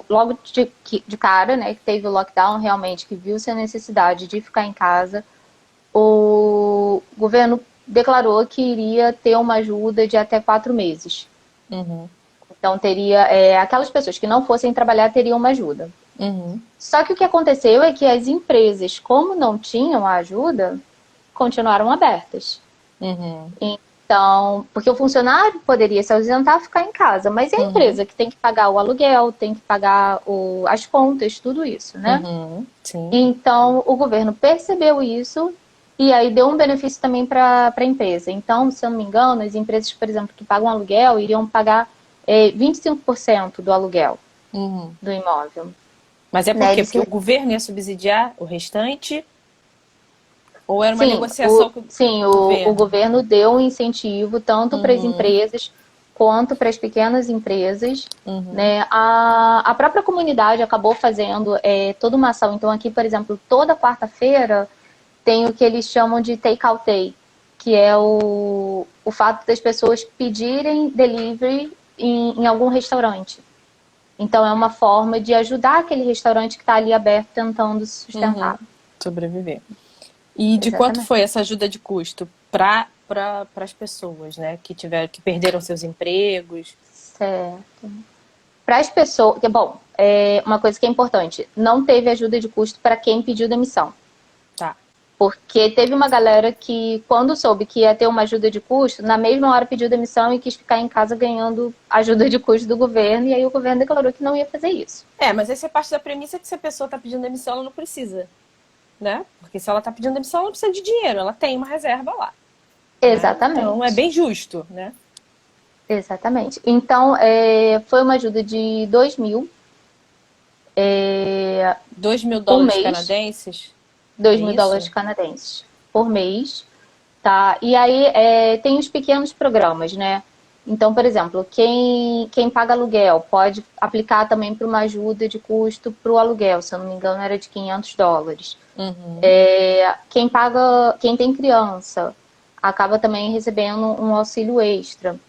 [SPEAKER 2] logo de cara, né, que teve o lockdown, realmente, que viu-se a necessidade de ficar em casa, o governo declarou que iria ter uma ajuda de até 4 meses. Então, teria aquelas pessoas que não fossem trabalhar teriam uma ajuda. Só que o que aconteceu é que as empresas, como não tinham a ajuda, continuaram abertas. Então, porque o funcionário poderia se ausentar e ficar em casa, mas é a empresa que tem que pagar o aluguel, tem que pagar as contas, tudo isso, né?
[SPEAKER 1] Sim.
[SPEAKER 2] Então, o governo percebeu isso e aí deu um benefício também para a empresa. Então, se eu não me engano, as empresas, por exemplo, que pagam aluguel, iriam pagar 25% do aluguel do imóvel.
[SPEAKER 1] Mas é por quê? Porque o governo ia subsidiar o restante? Ou era uma negociação com o governo?
[SPEAKER 2] O governo deu um incentivo tanto para as empresas quanto para as pequenas empresas. Né? A própria comunidade acabou fazendo toda uma ação. Então aqui, por exemplo, toda quarta-feira tem o que eles chamam de take-out day, que é o fato das pessoas pedirem delivery em algum restaurante. Então é uma forma de ajudar aquele restaurante que está ali aberto tentando se sustentar.
[SPEAKER 1] Sobreviver. E de quanto foi essa ajuda de custo para as pessoas, né? Que perderam seus empregos?
[SPEAKER 2] Certo. Para as pessoas... Bom, uma coisa que é importante. Não teve ajuda de custo para quem pediu demissão.
[SPEAKER 1] Tá.
[SPEAKER 2] Porque teve uma galera que, quando soube que ia ter uma ajuda de custo, na mesma hora pediu demissão e quis ficar em casa ganhando ajuda de custo do governo. E aí o governo declarou que não ia fazer isso.
[SPEAKER 1] Mas essa é parte da premissa que se a pessoa está pedindo demissão, ela não precisa. Né? Porque se ela está pedindo demissão, ela não precisa de dinheiro, ela tem uma reserva lá.
[SPEAKER 2] Exatamente.
[SPEAKER 1] Né? Então é bem justo, né?
[SPEAKER 2] Exatamente. Então, foi uma ajuda de 2 mil.
[SPEAKER 1] 2 mil dólares canadenses?
[SPEAKER 2] 2 mil dólares canadenses por mês. Tá? E aí tem os pequenos programas, né? Então, por exemplo, quem paga aluguel pode aplicar também para uma ajuda de custo para o aluguel. Se eu não me engano, era de 500 dólares. Quem tem criança acaba também recebendo um auxílio extra.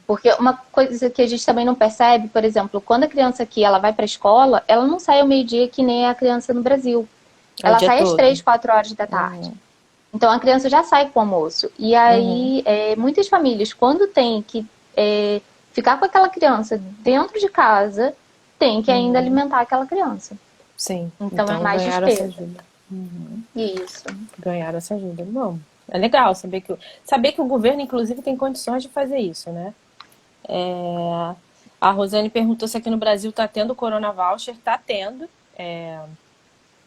[SPEAKER 2] Porque uma coisa que a gente também não percebe, por exemplo, quando a criança aqui ela vai para a escola, ela não sai ao meio-dia que nem a criança no Brasil. Ela sai às 3, 4 horas da tarde. Então a criança já sai com o almoço. E aí muitas famílias, quando tem que ficar com aquela criança dentro de casa, tem que ainda alimentar aquela criança.
[SPEAKER 1] Sim.
[SPEAKER 2] Então é mais
[SPEAKER 1] ganharam
[SPEAKER 2] despesa.
[SPEAKER 1] essa ajuda.
[SPEAKER 2] Isso.
[SPEAKER 1] Ganharam essa ajuda. Bom, é legal saber que o governo, inclusive, tem condições de fazer isso, né? A Rosane perguntou se aqui no Brasil está tendo Corona Voucher. Está tendo.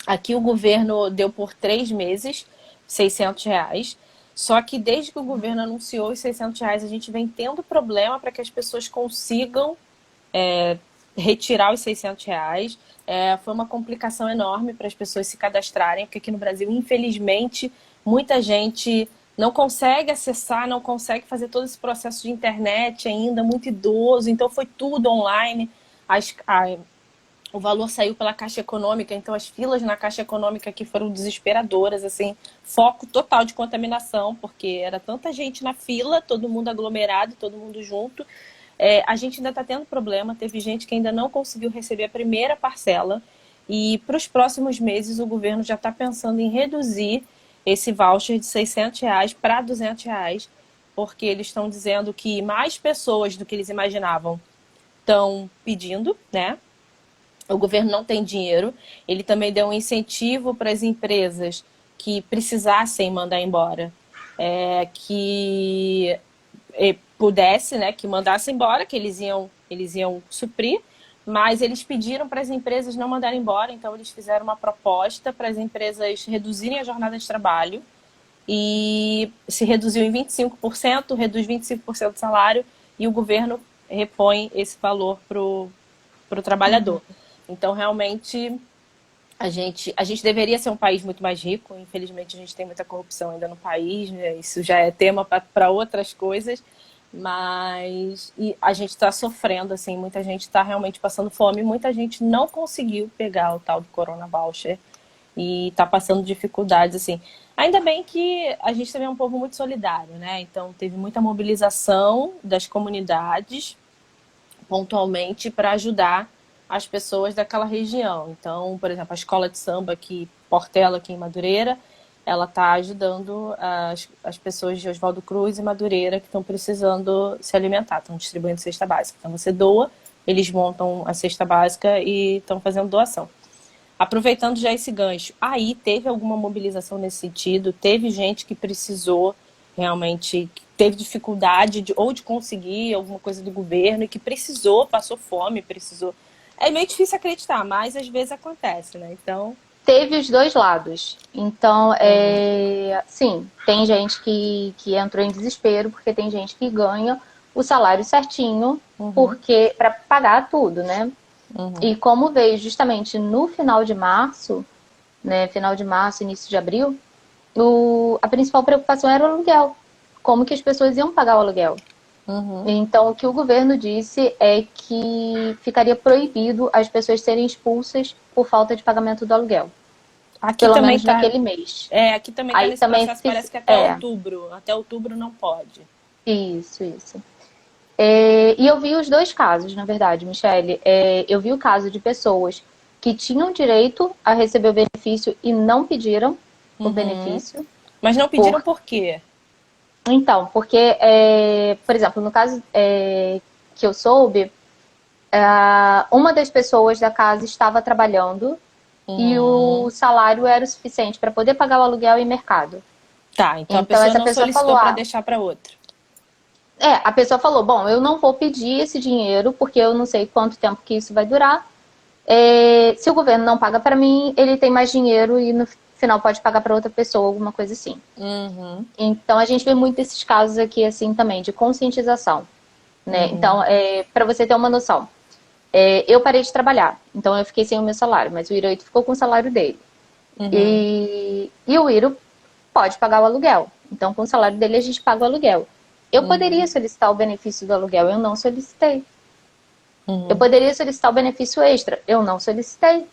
[SPEAKER 1] Aqui o governo deu por 3 meses R$600. Só que desde que o governo anunciou os R$600, a gente vem tendo problema para que as pessoas consigam retirar os R$600. Foi uma complicação enorme para as pessoas se cadastrarem, porque aqui no Brasil, infelizmente, muita gente não consegue acessar, não consegue fazer todo esse processo de internet ainda, muito idoso, então foi tudo online. O valor saiu pela Caixa Econômica, então as filas na Caixa Econômica aqui foram desesperadoras, assim, foco total de contaminação, porque era tanta gente na fila, todo mundo aglomerado, todo mundo junto. A gente ainda está tendo problema, teve gente que ainda não conseguiu receber a primeira parcela e para os próximos meses o governo já está pensando em reduzir esse voucher de R$ 600 para R$ 200, porque eles estão dizendo que mais pessoas do que eles imaginavam estão pedindo, né? O governo não tem dinheiro. Ele também deu um incentivo para as empresas que precisassem mandar embora, que pudesse, né, que mandasse embora, que eles iam suprir, mas eles pediram para as empresas não mandarem embora, então eles fizeram uma proposta para as empresas reduzirem a jornada de trabalho e se reduziu em 25%, reduz 25% do salário e o governo repõe esse valor para o trabalhador. Então, realmente, a gente deveria ser um país muito mais rico. Infelizmente, a gente tem muita corrupção ainda no país, né? Isso já é tema para outras coisas, mas a gente está sofrendo, assim, muita gente está realmente passando fome, muita gente não conseguiu pegar o tal do Corona Voucher e está passando dificuldades, assim. Ainda bem que a gente também é um povo muito solidário, né? Então, teve muita mobilização das comunidades, pontualmente, para ajudar as pessoas daquela região. Então, por exemplo, a escola de samba aqui, Portela, aqui em Madureira, ela está ajudando as pessoas de Oswaldo Cruz e Madureira que estão precisando se alimentar, estão distribuindo cesta básica. Então, você doa, eles montam a cesta básica e estão fazendo doação. Aproveitando já esse gancho, aí teve alguma mobilização nesse sentido? Teve gente que precisou realmente, que teve dificuldade ou de conseguir alguma coisa do governo e que precisou, passou fome, precisou. É meio difícil acreditar, mas às vezes acontece, né? Então.
[SPEAKER 2] Teve os dois lados. Então, sim, tem gente que entrou em desespero, porque tem gente que ganha o salário certinho, porque para pagar tudo, né? E como veio justamente no final de março, né? Final de março, início de abril, a principal preocupação era o aluguel. Como que as pessoas iam pagar o aluguel? Então, o que o governo disse é que ficaria proibido as pessoas serem expulsas por falta de pagamento do aluguel.
[SPEAKER 1] Aqui
[SPEAKER 2] pelo
[SPEAKER 1] também
[SPEAKER 2] menos naquele mês.
[SPEAKER 1] Aqui também está nesse processo, parece que até outubro. Até outubro não pode.
[SPEAKER 2] Isso. E eu vi os dois casos, na verdade, Michele. Eu vi o caso de pessoas que tinham direito a receber o benefício e não pediram o benefício.
[SPEAKER 1] Mas não pediram por quê?
[SPEAKER 2] Então, porque, por exemplo, no caso que eu soube, uma das pessoas da casa estava trabalhando e o salário era o suficiente para poder pagar o aluguel e mercado.
[SPEAKER 1] Tá, então a pessoa não solicitou para deixar para outra.
[SPEAKER 2] A pessoa falou, bom, eu não vou pedir esse dinheiro porque eu não sei quanto tempo que isso vai durar. Se o governo não paga para mim, ele tem mais dinheiro e no final pode pagar para outra pessoa, alguma coisa assim. Então, a gente vê muito esses casos aqui, assim, também, de conscientização, né? Então, para você ter uma noção, eu parei de trabalhar, então eu fiquei sem o meu salário, mas o Hiroito ficou com o salário dele. E o Hiro pode pagar o aluguel. Então, com o salário dele, a gente paga o aluguel. Eu poderia solicitar o benefício do aluguel, eu não solicitei. Eu poderia solicitar o benefício extra, eu não solicitei.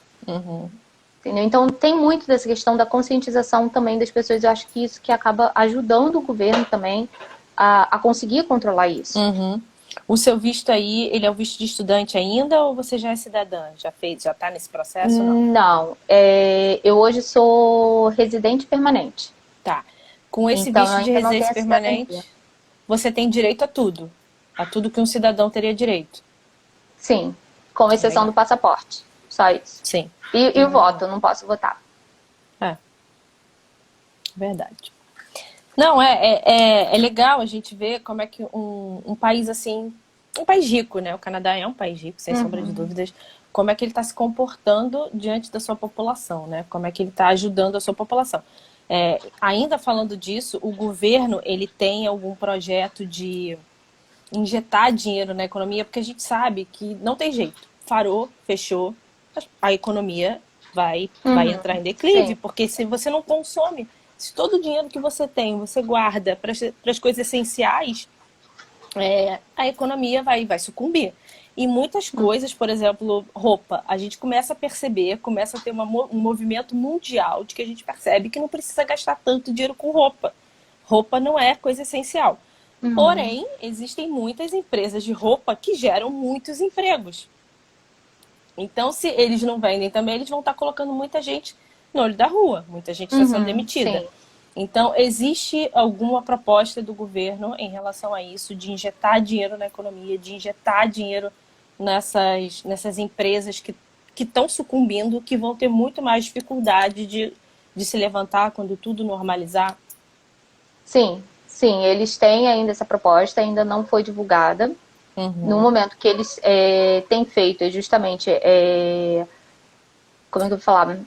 [SPEAKER 2] Entendeu? Então, tem muito dessa questão da conscientização também das pessoas. Eu acho que isso que acaba ajudando o governo também a conseguir controlar isso.
[SPEAKER 1] O seu visto aí, ele é o visto de estudante ainda ou você já é cidadã? Já está nesse processo?
[SPEAKER 2] Não. Eu hoje sou residente permanente.
[SPEAKER 1] Tá. Com esse visto de residência permanente, você tem direito a tudo? A tudo que um cidadão teria direito?
[SPEAKER 2] Sim, com exceção do passaporte. Só isso.
[SPEAKER 1] Sim.
[SPEAKER 2] E o voto, eu não posso votar.
[SPEAKER 1] Verdade. Não, é legal a gente ver como é que um país assim, um país rico, né? O Canadá é um país rico, sem sombra de dúvidas. Como é que ele está se comportando diante da sua população, né? Como é que ele está ajudando a sua população. Ainda falando disso, o governo, ele tem algum projeto de injetar dinheiro na economia, porque a gente sabe que não tem jeito. Farou, fechou, a economia vai entrar em declive, porque se você não consome, se todo o dinheiro que você tem, você guarda para as coisas essenciais, a economia vai sucumbir. E muitas coisas, por exemplo, roupa, a gente começa a perceber, começa a ter um movimento mundial de que a gente percebe que não precisa gastar tanto dinheiro com roupa. Roupa não é coisa essencial.
[SPEAKER 2] Uhum.
[SPEAKER 1] Porém, existem muitas empresas de roupa que geram muitos empregos. Então, se eles não vendem também, eles vão estar colocando muita gente no olho da rua. Muita gente está sendo
[SPEAKER 2] Uhum.
[SPEAKER 1] demitida.
[SPEAKER 2] Sim.
[SPEAKER 1] Então, existe alguma proposta do governo em relação a isso, de injetar dinheiro na economia, de injetar dinheiro nessas empresas que estão sucumbindo, que vão ter muito mais dificuldade de se levantar quando tudo normalizar?
[SPEAKER 2] Sim, sim, eles têm ainda essa proposta, ainda não foi divulgada. No
[SPEAKER 1] Uhum,
[SPEAKER 2] momento que eles têm feito é justamente, como é que eu vou falar?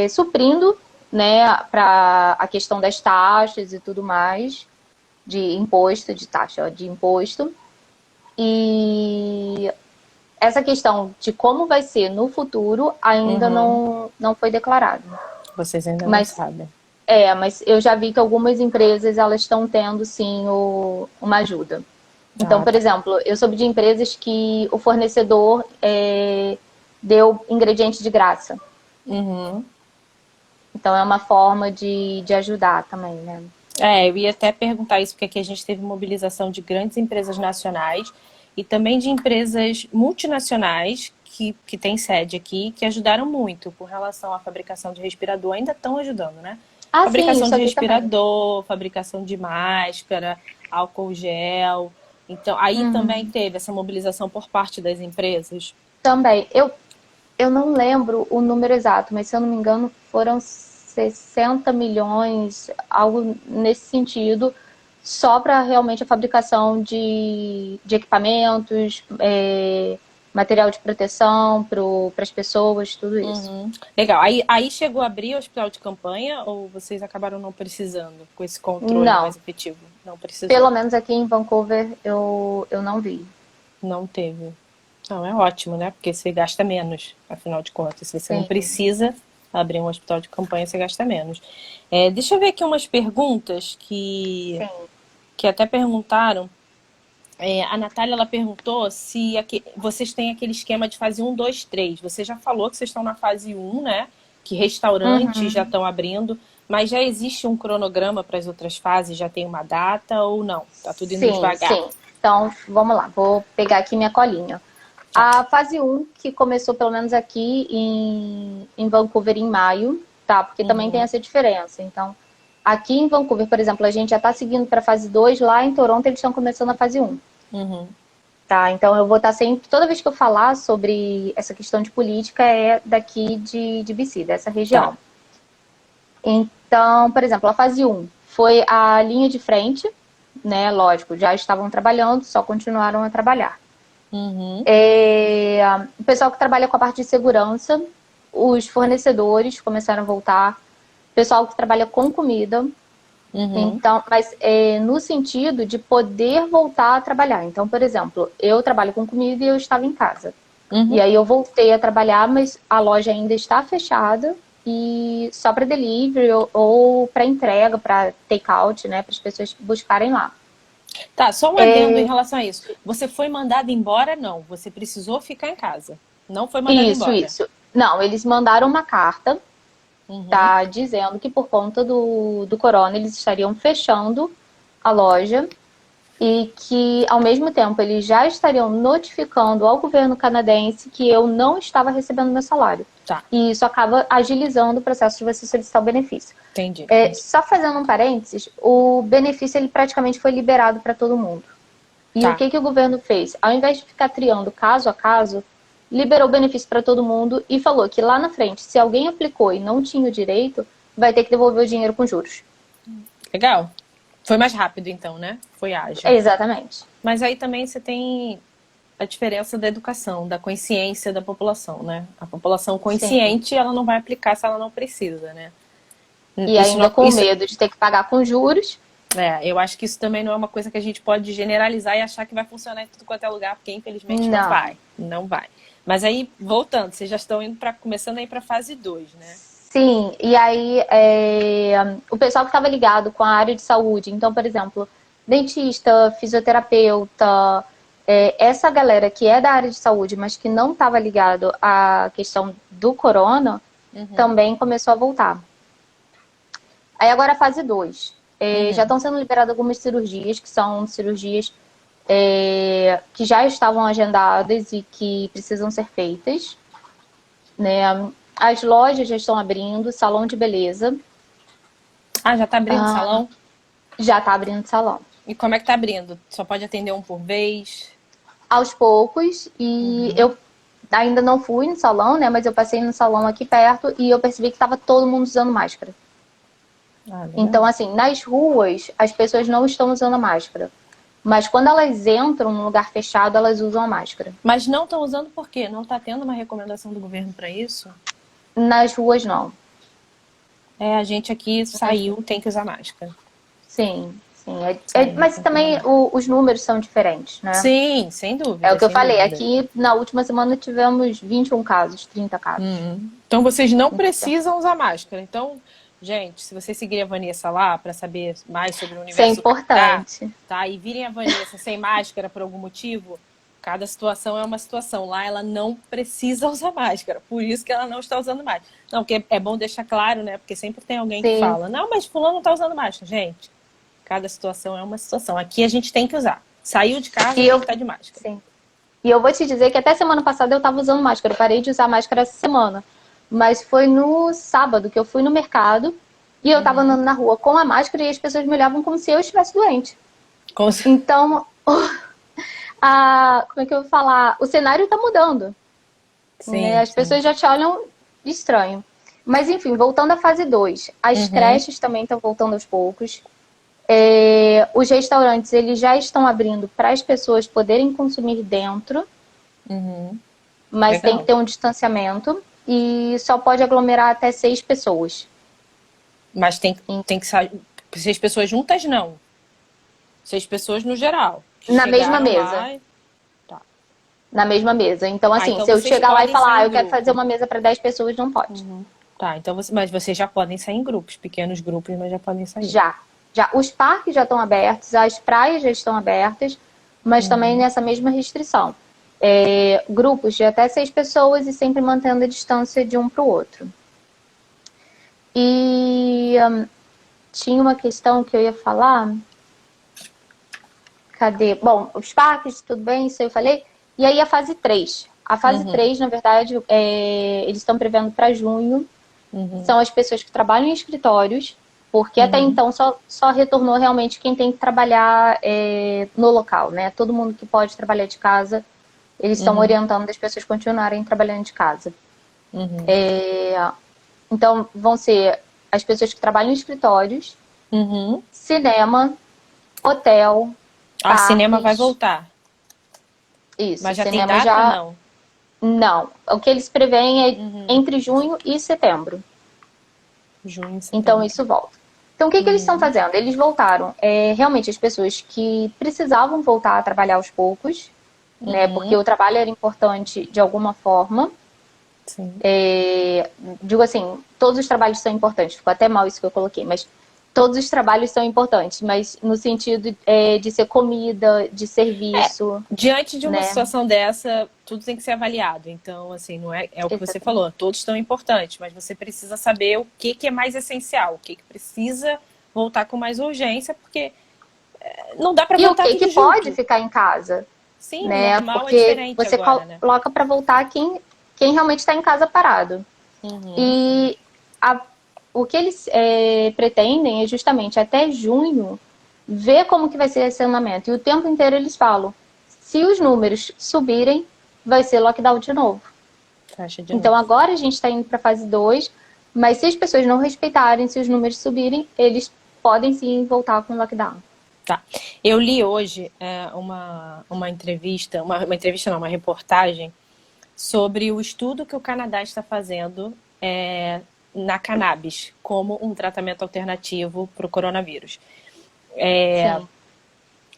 [SPEAKER 2] Suprindo, né, para a questão das taxas e tudo mais, de imposto, de taxa, ó, de imposto. E essa questão de como vai ser no futuro ainda
[SPEAKER 1] uhum.
[SPEAKER 2] não foi declarado.
[SPEAKER 1] Vocês ainda não
[SPEAKER 2] Mas
[SPEAKER 1] sabem.
[SPEAKER 2] mas eu já vi que algumas empresas elas estão tendo sim uma ajuda. Então,
[SPEAKER 1] Ah,
[SPEAKER 2] por
[SPEAKER 1] tá.
[SPEAKER 2] exemplo, eu soube de empresas que o fornecedor deu ingrediente de graça.
[SPEAKER 1] Uhum.
[SPEAKER 2] Então é uma forma de ajudar também, né?
[SPEAKER 1] É, eu ia até perguntar isso, porque aqui a gente teve mobilização de grandes empresas nacionais e também de empresas multinacionais que têm sede aqui, que ajudaram muito com relação à fabricação de respirador, ainda estão ajudando, né?
[SPEAKER 2] Ah, sim,
[SPEAKER 1] Fabricação
[SPEAKER 2] isso
[SPEAKER 1] de
[SPEAKER 2] aqui também.
[SPEAKER 1] respirador, fabricação de máscara, álcool gel. Então, aí também
[SPEAKER 2] Uhum.
[SPEAKER 1] teve essa mobilização por parte das empresas.
[SPEAKER 2] Também. Eu não lembro o número exato, mas se eu não me engano foram 60 milhões, algo nesse sentido, só para realmente a fabricação de equipamentos, material de proteção para as pessoas, tudo isso.
[SPEAKER 1] Uhum. Legal. Aí chegou a abrir o hospital de campanha ou vocês acabaram não precisando com esse controle
[SPEAKER 2] Não,
[SPEAKER 1] mais efetivo? Não precisou.
[SPEAKER 2] pelo menos aqui em Vancouver eu não vi.
[SPEAKER 1] Não teve. Não, é ótimo, né? Porque você gasta menos, afinal de contas. Se você não
[SPEAKER 2] Sim,
[SPEAKER 1] precisa abrir um hospital de campanha, você gasta menos. É, deixa eu ver aqui umas perguntas
[SPEAKER 2] sim.
[SPEAKER 1] que até perguntaram. É, a Natália ela perguntou se vocês têm aquele esquema de fase um, 2, 3. Você já falou que vocês estão na fase um, né? Que restaurantes já
[SPEAKER 2] Uhum.
[SPEAKER 1] estão abrindo, mas já existe um cronograma para as outras fases? Já tem uma data ou não? Tá tudo indo
[SPEAKER 2] Sim,
[SPEAKER 1] devagar?
[SPEAKER 2] sim. Então, vamos lá, vou pegar aqui minha colinha.
[SPEAKER 1] Tá.
[SPEAKER 2] A fase um que começou pelo menos aqui em Vancouver em maio, tá? Porque também tem
[SPEAKER 1] Uhum,
[SPEAKER 2] essa diferença. Então, aqui em Vancouver, por exemplo, a gente já está seguindo para a fase 2. Lá em Toronto eles estão começando a fase um,
[SPEAKER 1] uhum.
[SPEAKER 2] tá? Então, eu vou estar sempre, toda vez que eu falar sobre essa questão de política, é daqui de BC, dessa
[SPEAKER 1] Tá.
[SPEAKER 2] região. Então, por exemplo, a fase um foi a linha de frente, né? Lógico, já estavam trabalhando, só continuaram a trabalhar.
[SPEAKER 1] Uhum,
[SPEAKER 2] O pessoal que trabalha com a parte de segurança, os fornecedores começaram a voltar, o pessoal que trabalha com comida,
[SPEAKER 1] uhum,
[SPEAKER 2] então, mas no sentido de poder voltar a trabalhar. Então, por exemplo, eu trabalho com comida e eu estava em casa. E
[SPEAKER 1] uhum.
[SPEAKER 2] aí eu voltei a trabalhar, mas a loja ainda está fechada e só para delivery ou para entrega, para take-out, né, para as pessoas buscarem lá.
[SPEAKER 1] Tá, só um adendo em relação a isso. Você foi mandado embora? Não. Você precisou ficar em casa. Não foi mandado
[SPEAKER 2] Isso,
[SPEAKER 1] embora.
[SPEAKER 2] isso. Não, eles mandaram uma carta,
[SPEAKER 1] Uhum,
[SPEAKER 2] tá, dizendo que por conta do corona eles estariam fechando a loja e que, ao mesmo tempo, eles já estariam notificando ao governo canadense que eu não estava recebendo meu salário.
[SPEAKER 1] tá.
[SPEAKER 2] E isso acaba agilizando o processo de você solicitar o benefício.
[SPEAKER 1] Entendi, entendi.
[SPEAKER 2] Só fazendo um parênteses, o benefício ele praticamente foi liberado para todo mundo. E o
[SPEAKER 1] Tá.
[SPEAKER 2] que o governo fez? Ao invés de ficar triando caso a caso, liberou o benefício para todo mundo e falou que lá na frente, se alguém aplicou e não tinha o direito, vai ter que devolver o dinheiro com juros.
[SPEAKER 1] Legal. Foi mais rápido então, né? Foi ágil.
[SPEAKER 2] Exatamente.
[SPEAKER 1] Mas aí também você tem a diferença da educação, da consciência da população, né? A população
[SPEAKER 2] Sim.
[SPEAKER 1] consciente, ela não vai aplicar se ela não precisa, né?
[SPEAKER 2] E
[SPEAKER 1] Isso
[SPEAKER 2] ainda
[SPEAKER 1] não,
[SPEAKER 2] com
[SPEAKER 1] isso,
[SPEAKER 2] medo de ter que pagar com juros.
[SPEAKER 1] eu acho que isso também não é uma coisa que a gente pode generalizar e achar que vai funcionar em tudo quanto é lugar, porque infelizmente não
[SPEAKER 2] Não.
[SPEAKER 1] vai. Não vai. Mas aí, voltando, vocês já estão indo para começando a ir para fase 2, né?
[SPEAKER 2] Sim, e aí o pessoal que estava ligado com a área de saúde, então, por exemplo, dentista, fisioterapeuta, essa galera que é da área de saúde, mas que não estava ligado à questão do corona,
[SPEAKER 1] Uhum.
[SPEAKER 2] também começou a voltar. Aí agora a fase 2. Já estão sendo liberadas algumas cirurgias, que são cirurgias que já estavam agendadas e que precisam ser feitas, né? As lojas já estão abrindo, salão de beleza.
[SPEAKER 1] Ah, já tá abrindo salão?
[SPEAKER 2] Já está abrindo salão.
[SPEAKER 1] E como é que tá abrindo? Só pode atender um por vez?
[SPEAKER 2] Aos poucos, e eu ainda não fui no salão, né? Mas eu passei no salão aqui perto e eu percebi que estava todo mundo usando máscara. Então, assim, nas ruas, as pessoas não estão usando a máscara. Mas quando elas entram num lugar fechado, elas usam a máscara.
[SPEAKER 1] Mas não estão usando por quê? Não está tendo uma recomendação do governo para isso?
[SPEAKER 2] Nas ruas, não.
[SPEAKER 1] A gente aqui saiu, tem que usar máscara.
[SPEAKER 2] Sim, sim. Mas também os números são diferentes, né?
[SPEAKER 1] Sim, sem dúvida.
[SPEAKER 2] É o que eu falei. Aqui, na última semana, tivemos 21 casos, 30 casos.
[SPEAKER 1] Então, vocês não precisam usar máscara. Então, gente, se você seguir a Vanessa lá para saber mais sobre o universo...
[SPEAKER 2] Isso é importante.
[SPEAKER 1] Tá? E virem a Vanessa sem máscara por algum motivo, cada situação é uma situação. Lá ela não precisa usar máscara, por isso que ela não está usando máscara. Não, porque é bom deixar claro, né? Porque sempre tem alguém que fala, não, mas fulano não está usando máscara. Gente, cada situação é uma situação. Aqui a gente tem que usar. Saiu de casa, tem que estar de máscara.
[SPEAKER 2] Sim. E eu vou te dizer que até semana passada eu estava usando máscara. Eu parei de usar máscara essa semana. Mas foi no sábado que eu fui no mercado e eu estava andando na rua com a máscara e as pessoas me olhavam como se eu estivesse doente. Então, como é que eu vou falar? O cenário está mudando.
[SPEAKER 1] Sim,
[SPEAKER 2] né? As pessoas já te olham estranho. Mas, enfim, voltando à fase 2. As creches também estão voltando aos poucos. Os restaurantes, eles já estão abrindo para as pessoas poderem consumir dentro. Mas
[SPEAKER 1] Legal.
[SPEAKER 2] tem que ter um distanciamento. E só pode aglomerar até 6 pessoas.
[SPEAKER 1] Mas tem que sair... 6 pessoas juntas, não. 6 pessoas no geral.
[SPEAKER 2] Na mesma mesa. Na mesma mesa. Então, assim,
[SPEAKER 1] então
[SPEAKER 2] se eu chegar lá e falar, eu quero
[SPEAKER 1] grupo.
[SPEAKER 2] fazer uma mesa para 10 pessoas, não pode.
[SPEAKER 1] Tá, então mas vocês já podem sair em grupos, pequenos grupos, mas já podem sair.
[SPEAKER 2] Já. Os parques já estão abertos, as praias já estão abertas, mas também nessa mesma restrição. Grupos de até 6 pessoas e sempre mantendo a distância de um para o outro. E tinha uma questão que eu ia falar. Cadê? Bom, os parques, tudo bem, isso eu falei. E aí a fase 3. A fase 3, na verdade, eles estão prevendo para junho. São as pessoas que trabalham em escritórios, porque até então só retornou realmente quem tem que trabalhar no local, né? Todo mundo que pode trabalhar de casa, eles estão orientando as pessoas continuarem trabalhando de casa. Então, vão ser as pessoas que trabalham em escritórios, cinema, hotel, parques.
[SPEAKER 1] Cinema vai voltar.
[SPEAKER 2] Isso.
[SPEAKER 1] Mas já tem data, não?
[SPEAKER 2] Não. O que eles preveem é entre junho e setembro.
[SPEAKER 1] Junho e setembro.
[SPEAKER 2] Então, isso volta. Então, o que eles estão fazendo? Eles voltaram. Realmente, as pessoas que precisavam voltar a trabalhar aos poucos, né? Porque o trabalho era importante de alguma forma.
[SPEAKER 1] Sim.
[SPEAKER 2] Digo assim, todos os trabalhos são importantes. Ficou até mal isso que eu coloquei, mas todos os trabalhos são importantes, mas no sentido de ser comida, de serviço.
[SPEAKER 1] Diante de uma situação dessa, tudo tem que ser avaliado. Então, assim, não é o que você falou, todos estão importantes, mas você precisa saber o que é mais essencial, o que precisa voltar com mais urgência, porque não dá para voltar tudo junto.
[SPEAKER 2] E o que pode ficar em casa.
[SPEAKER 1] Sim,
[SPEAKER 2] né?
[SPEAKER 1] o normal
[SPEAKER 2] porque
[SPEAKER 1] é diferente
[SPEAKER 2] você
[SPEAKER 1] agora, né?
[SPEAKER 2] Coloca para voltar quem realmente está em casa parado. E o que eles pretendem é justamente até junho ver como que vai ser esse andamento. E o tempo inteiro eles falam, se os números subirem, vai ser lockdown de novo. Então agora a gente está indo para a fase 2, mas se as pessoas não respeitarem, se os números subirem, eles podem sim voltar com lockdown.
[SPEAKER 1] Tá. Eu li hoje uma entrevista, uma reportagem sobre o estudo que o Canadá está fazendo na cannabis como um tratamento alternativo para o coronavírus.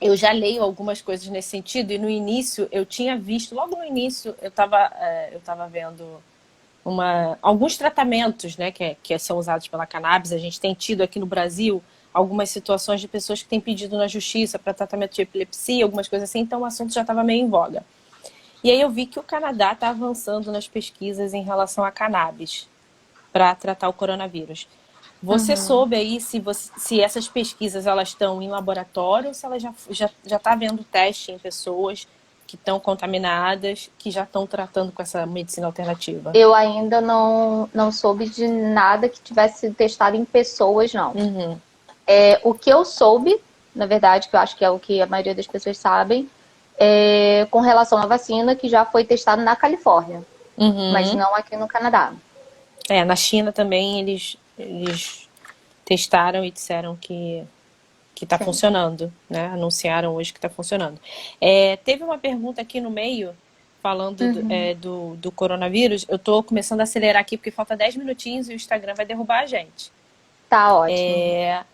[SPEAKER 1] Eu já leio algumas coisas nesse sentido e no início eu tinha visto, logo no início eu estava vendo alguns tratamentos, né, que são usados pela cannabis. A gente tem tido aqui no Brasil algumas situações de pessoas que têm pedido na justiça para tratamento de epilepsia, algumas coisas assim, então o assunto já estava meio em voga. E aí eu vi que o Canadá está avançando nas pesquisas em relação a cannabis para tratar o coronavírus. Você soube aí se essas pesquisas elas estão em laboratório ou se elas já tá vendo teste em pessoas que estão contaminadas, que já estão tratando com essa medicina alternativa?
[SPEAKER 2] Eu ainda não soube de nada que tivesse sido testado em pessoas, não. O que eu soube, na verdade, que eu acho que é o que a maioria das pessoas sabem, é com relação à vacina que já foi testado na Califórnia, mas não aqui no Canadá.
[SPEAKER 1] Na China também eles testaram e disseram que está funcionando, né? Anunciaram hoje que está funcionando. Teve uma pergunta aqui no meio, falando do coronavírus. Eu estou começando a acelerar aqui, porque falta 10 minutinhos e o Instagram vai derrubar a gente.
[SPEAKER 2] Tá ótimo.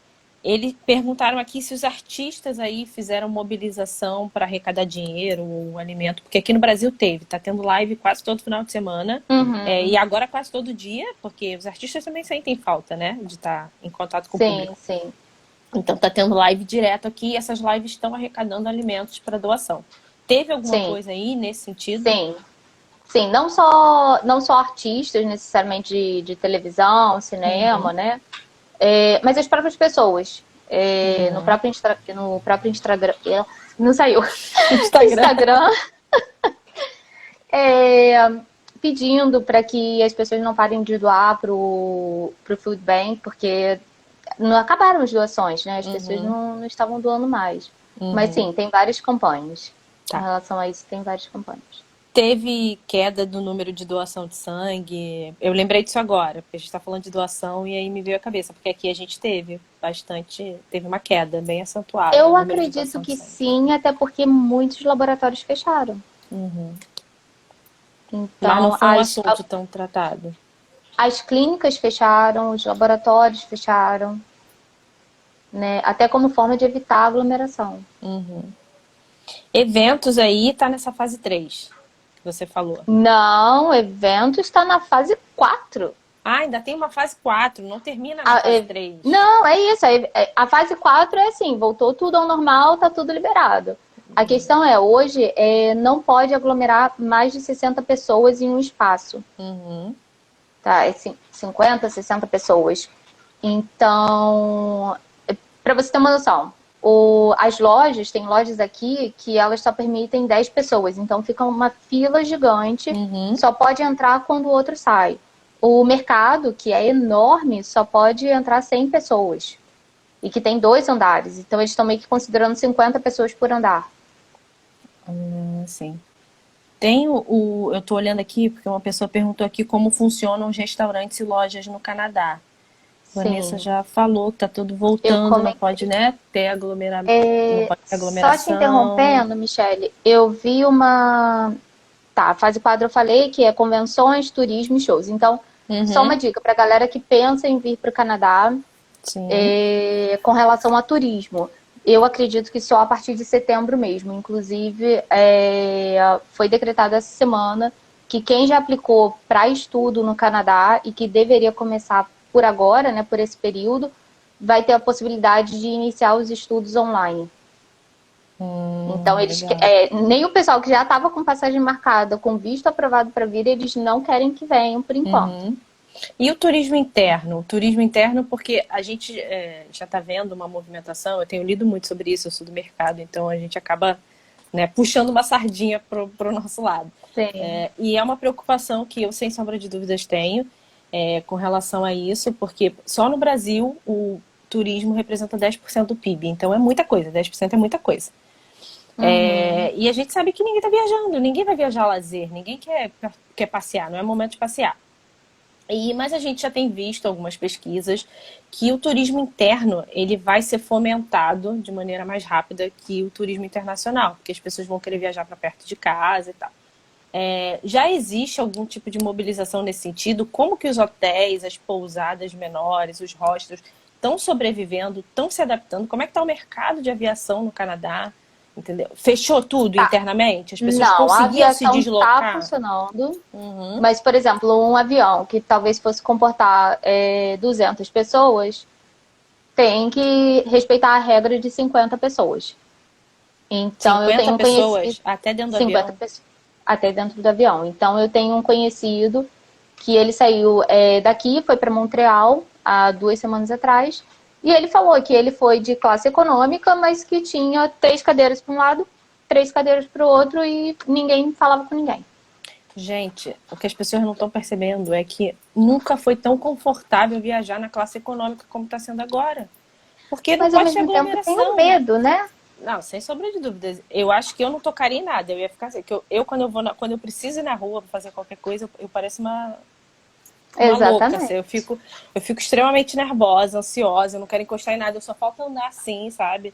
[SPEAKER 1] Eles perguntaram aqui se os artistas aí fizeram mobilização para arrecadar dinheiro ou alimento, porque aqui no Brasil tá tendo live quase todo final de semana, e agora quase todo dia, porque os artistas também sentem falta, né, de estar em contato com o público.
[SPEAKER 2] Sim.
[SPEAKER 1] Então tá tendo live direto aqui, e essas lives estão arrecadando alimentos para doação. Teve alguma coisa aí nesse sentido?
[SPEAKER 2] Sim, não só artistas necessariamente de televisão, cinema, né? Mas as próprias pessoas. No próprio Instagram. Não saiu. Instagram. Pedindo para que as pessoas não parem de doar pro Food Bank, porque não acabaram as doações, né? As pessoas não estavam doando mais. Mas sim, tem várias campanhas. Em relação a isso, tem várias campanhas.
[SPEAKER 1] Teve queda do número de doação de sangue? Eu lembrei disso agora, porque a gente está falando de doação e aí me veio a cabeça, porque aqui a gente teve uma queda bem acentuada.
[SPEAKER 2] Eu acredito que sim, até porque muitos laboratórios fecharam. Então,
[SPEAKER 1] mas não foi um assunto tão tratado.
[SPEAKER 2] As clínicas fecharam, os laboratórios fecharam, né? Até como forma de evitar a aglomeração.
[SPEAKER 1] Eventos aí tá nessa fase 3, que você falou.
[SPEAKER 2] Não, eventos está na fase 4.
[SPEAKER 1] Ainda tem uma fase 4, não termina na fase 3.
[SPEAKER 2] Não, é isso. A fase 4 é assim, voltou tudo ao normal, tá tudo liberado. A questão hoje, não pode aglomerar mais de 60 pessoas em um espaço. Tá, 50, 60 pessoas. Então, para você ter uma noção, tem lojas aqui que elas só permitem 10 pessoas. Então, fica uma fila gigante, só pode entrar quando o outro sai. O mercado, que é enorme, só pode entrar 100 pessoas. E que tem 2 andares. Então, eles estão meio que considerando 50 pessoas por andar.
[SPEAKER 1] Sim. Eu tô olhando aqui, porque uma pessoa perguntou aqui como funcionam os restaurantes e lojas no Canadá. A Vanessa já falou que tá tudo voltando, não pode, né, ter aglomeramento, não pode ter aglomeração.
[SPEAKER 2] Só te interrompendo, Michele, eu vi a fase 4 eu falei que é convenções, turismo e shows. Então, só uma dica pra galera que pensa em vir pro Canadá, com relação a turismo. Eu acredito que só a partir de setembro mesmo. Inclusive, foi decretado essa semana que quem já aplicou para estudo no Canadá e que deveria começar por agora, né, por esse período, vai ter a possibilidade de iniciar os estudos online. Então, nem o pessoal que já estava com passagem marcada, com visto aprovado para vir, eles não querem que venham por enquanto.
[SPEAKER 1] E o turismo interno? O turismo interno, porque a gente já está vendo uma movimentação, eu tenho lido muito sobre isso, eu sou do mercado, então a gente acaba, né, puxando uma sardinha para o nosso lado. E é uma preocupação que eu, sem sombra de dúvidas, tenho com relação a isso, porque só no Brasil o turismo representa 10% do PIB, então é muita coisa, 10% é muita coisa. E a gente sabe que ninguém está viajando, ninguém vai viajar a lazer, ninguém quer passear, não é momento de passear. Mas a gente já tem visto algumas pesquisas que o turismo interno ele vai ser fomentado de maneira mais rápida que o turismo internacional, porque as pessoas vão querer viajar para perto de casa e tal. Já existe algum tipo de mobilização nesse sentido? Como que os hotéis, as pousadas menores, os hostels estão sobrevivendo, estão se adaptando? Como é que está o mercado de aviação no Canadá? Entendeu? Fechou tudo internamente? As pessoas conseguiam se deslocar?
[SPEAKER 2] Não, a aviação está funcionando. Mas, por exemplo, um avião que talvez fosse comportar 200 pessoas, tem que respeitar a regra de 50 pessoas. Então,
[SPEAKER 1] 50
[SPEAKER 2] eu tenho
[SPEAKER 1] pessoas até dentro do avião?
[SPEAKER 2] Até dentro do avião. Então, eu tenho um conhecido que ele saiu daqui, foi para Montreal, há 2 semanas atrás. E ele falou que ele foi de classe econômica, mas que tinha 3 cadeiras para um lado, 3 cadeiras para o outro e ninguém falava com ninguém.
[SPEAKER 1] Gente, o que as pessoas não estão percebendo é que nunca foi tão confortável viajar na classe econômica como está sendo agora. Porque não
[SPEAKER 2] Mas ao
[SPEAKER 1] pode ter
[SPEAKER 2] mesmo tempo tem o
[SPEAKER 1] aglomeração.
[SPEAKER 2] medo, né?
[SPEAKER 1] Não, sem sombra de dúvidas. Eu acho que eu não tocaria em nada. Eu ia ficar assim, que eu quando eu vou quando eu preciso ir na rua pra fazer qualquer coisa, eu pareço uma louca. Assim.
[SPEAKER 2] Exatamente.
[SPEAKER 1] Eu fico extremamente nervosa, ansiosa, eu não quero encostar em nada, eu só falta andar assim, sabe?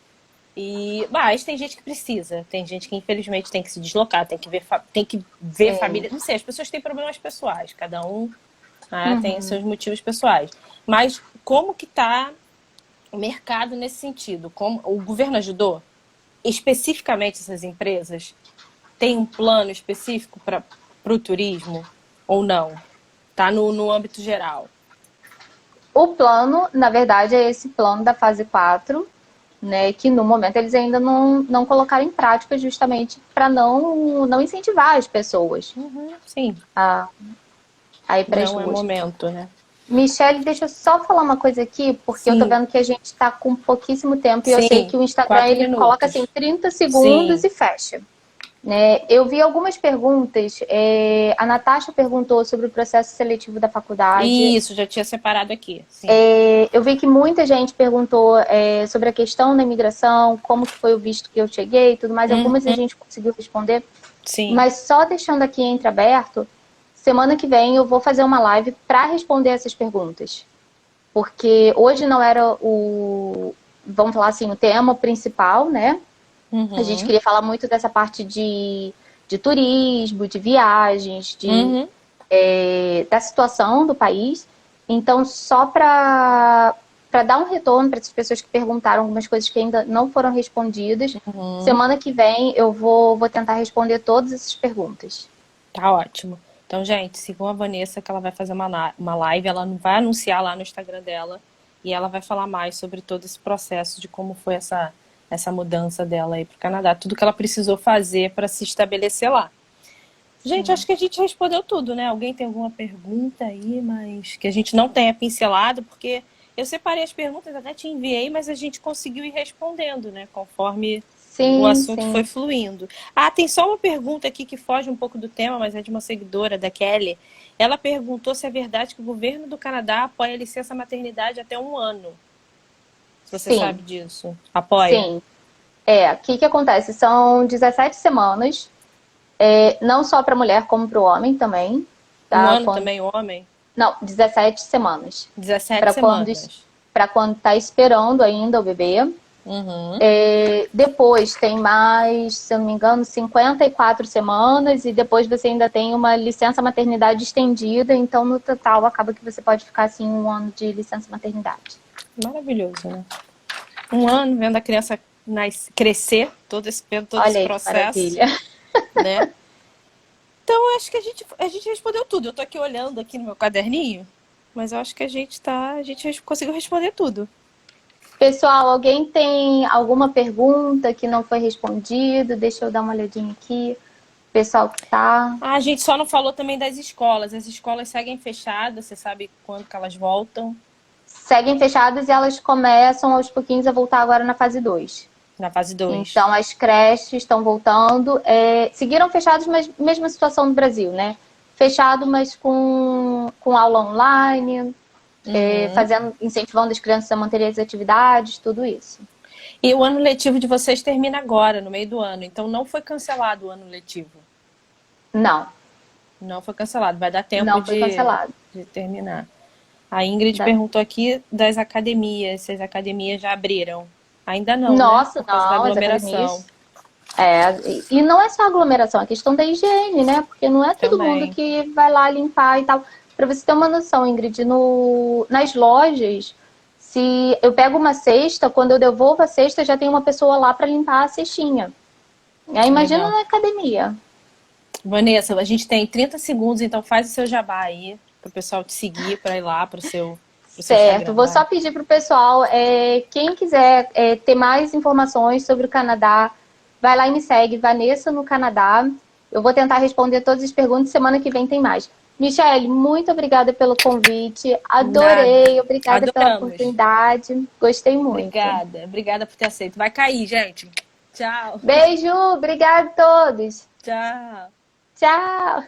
[SPEAKER 1] Mas tem gente que precisa, tem gente que infelizmente tem que se deslocar, tem que ver
[SPEAKER 2] Sim.
[SPEAKER 1] família. Não sei, as pessoas têm problemas pessoais, cada um, né, tem os
[SPEAKER 2] Uhum.
[SPEAKER 1] seus motivos pessoais. Mas como que tá o mercado nesse sentido? Como o governo ajudou? Especificamente essas empresas? Tem um plano específico para o turismo ou não? Tá no âmbito geral.
[SPEAKER 2] O plano, na verdade, é esse plano da fase 4, né, que no momento eles ainda não colocaram em prática justamente para não incentivar as pessoas
[SPEAKER 1] Sim,
[SPEAKER 2] a, a ir para as
[SPEAKER 1] não é
[SPEAKER 2] ruas.
[SPEAKER 1] momento, né?
[SPEAKER 2] Michele, deixa eu só falar uma coisa aqui, porque eu tô
[SPEAKER 1] Sim,
[SPEAKER 2] vendo que a gente está com pouquíssimo tempo e eu sei
[SPEAKER 1] sim,
[SPEAKER 2] que o Instagram
[SPEAKER 1] quatro
[SPEAKER 2] ele coloca assim
[SPEAKER 1] minutos.
[SPEAKER 2] 30 segundos
[SPEAKER 1] Sim,
[SPEAKER 2] e fecha. Né? Eu vi algumas perguntas. A Natasha perguntou sobre o processo seletivo da faculdade.
[SPEAKER 1] isso, já tinha separado aqui. Sim.
[SPEAKER 2] Eu vi que muita gente perguntou sobre a questão da imigração, como que foi o visto que eu cheguei e tudo mais. Algumas a gente conseguiu responder,
[SPEAKER 1] Sim.
[SPEAKER 2] mas só deixando aqui entreaberto, semana que vem eu vou fazer uma live para responder essas perguntas. Porque hoje não era vamos falar assim, o tema principal, né? A gente queria falar muito dessa parte de turismo, de viagens, da situação do país. Então, só para dar um retorno para essas pessoas que perguntaram algumas coisas que ainda não foram respondidas, semana que vem eu vou tentar responder todas essas perguntas.
[SPEAKER 1] Tá ótimo. Então, gente, sigam a Vanessa que ela vai fazer uma live, ela não vai anunciar lá no Instagram dela e ela vai falar mais sobre todo esse processo de como foi essa mudança dela aí pro Canadá, tudo que ela precisou fazer para se estabelecer lá. Gente, acho que a gente respondeu tudo, né? Alguém tem alguma pergunta aí, mas que a gente não tenha pincelado, porque eu separei as perguntas, até te enviei, mas a gente conseguiu ir respondendo, né? Conforme o
[SPEAKER 2] Sim,
[SPEAKER 1] assunto foi
[SPEAKER 2] sim.
[SPEAKER 1] fluindo. Ah, tem só uma pergunta aqui que foge um pouco do tema, mas é de uma seguidora, da Kelly. Ela perguntou se é verdade que o governo do Canadá apoia a licença maternidade até 1 ano. Se você
[SPEAKER 2] Sim,
[SPEAKER 1] sabe disso. Apoia?
[SPEAKER 2] sim. O que acontece? São 17 semanas, não só para mulher como para o homem também,
[SPEAKER 1] Um
[SPEAKER 2] tá?
[SPEAKER 1] ano também, homem?
[SPEAKER 2] Não, 17 semanas.
[SPEAKER 1] 17
[SPEAKER 2] Para quando
[SPEAKER 1] semanas.
[SPEAKER 2] para quando está esperando ainda o bebê.
[SPEAKER 1] Uhum.
[SPEAKER 2] Depois tem mais, se eu não me engano, 54 semanas e depois você ainda tem uma licença maternidade estendida, então no total acaba que você pode ficar assim 1 ano de licença maternidade.
[SPEAKER 1] Maravilhoso, né? 1 ano vendo a criança crescer, vendo todo esse
[SPEAKER 2] Olha aí que
[SPEAKER 1] processo,
[SPEAKER 2] maravilha.
[SPEAKER 1] né? Então, acho que a gente respondeu tudo. Eu tô aqui olhando aqui no meu caderninho, mas eu acho que a gente conseguiu responder tudo.
[SPEAKER 2] Pessoal, alguém tem alguma pergunta que não foi respondido? Deixa eu dar uma olhadinha aqui. Pessoal que tá.
[SPEAKER 1] Ah, a gente só não falou também das escolas. As escolas seguem fechadas, você sabe quando que elas voltam?
[SPEAKER 2] Seguem fechadas e elas começam aos pouquinhos a voltar agora na fase 2.
[SPEAKER 1] Na fase 2.
[SPEAKER 2] Então, as creches estão voltando. Seguiram fechados, mas mesma situação no Brasil, né? Fechado, mas com aula online, incentivando as crianças a manterem as atividades, tudo isso.
[SPEAKER 1] E o ano letivo de vocês termina agora, no meio do ano. Então, não foi cancelado o ano letivo.
[SPEAKER 2] Não,
[SPEAKER 1] Não foi cancelado. Vai dar tempo
[SPEAKER 2] não foi cancelado.
[SPEAKER 1] de terminar. A Ingrid perguntou aqui das academias, se as academias já abriram. Ainda não, né?
[SPEAKER 2] Nossa,
[SPEAKER 1] Por causa da
[SPEAKER 2] não, as
[SPEAKER 1] aglomeração.
[SPEAKER 2] academias. E não é só aglomeração, é questão da higiene, né? Porque não é todo mundo
[SPEAKER 1] Também.
[SPEAKER 2] que vai lá limpar e tal. Para você ter uma noção, Ingrid, nas lojas, se eu pego uma cesta, quando eu devolvo a cesta, já tem uma pessoa lá para limpar a cestinha. Aí imagina
[SPEAKER 1] Legal.
[SPEAKER 2] na academia.
[SPEAKER 1] Vanessa, a gente tem 30 segundos, então faz o seu jabá aí, para o pessoal te seguir, para ir lá pro seu
[SPEAKER 2] Certo,
[SPEAKER 1] Instagram.
[SPEAKER 2] vou só
[SPEAKER 1] Vai.
[SPEAKER 2] pedir para o pessoal, quem quiser ter mais informações sobre o Canadá, vai lá e me segue, Vanessa no Canadá. Eu vou tentar responder todas as perguntas, semana que vem tem mais. Michele, muito obrigada pelo convite. Adorei,
[SPEAKER 1] Nada.
[SPEAKER 2] obrigada pela
[SPEAKER 1] Adoramos.
[SPEAKER 2] oportunidade. Gostei muito.
[SPEAKER 1] Obrigada. Obrigada por ter aceito. Vai cair, gente. Tchau.
[SPEAKER 2] Beijo, obrigada a todos.
[SPEAKER 1] Tchau.
[SPEAKER 2] Tchau.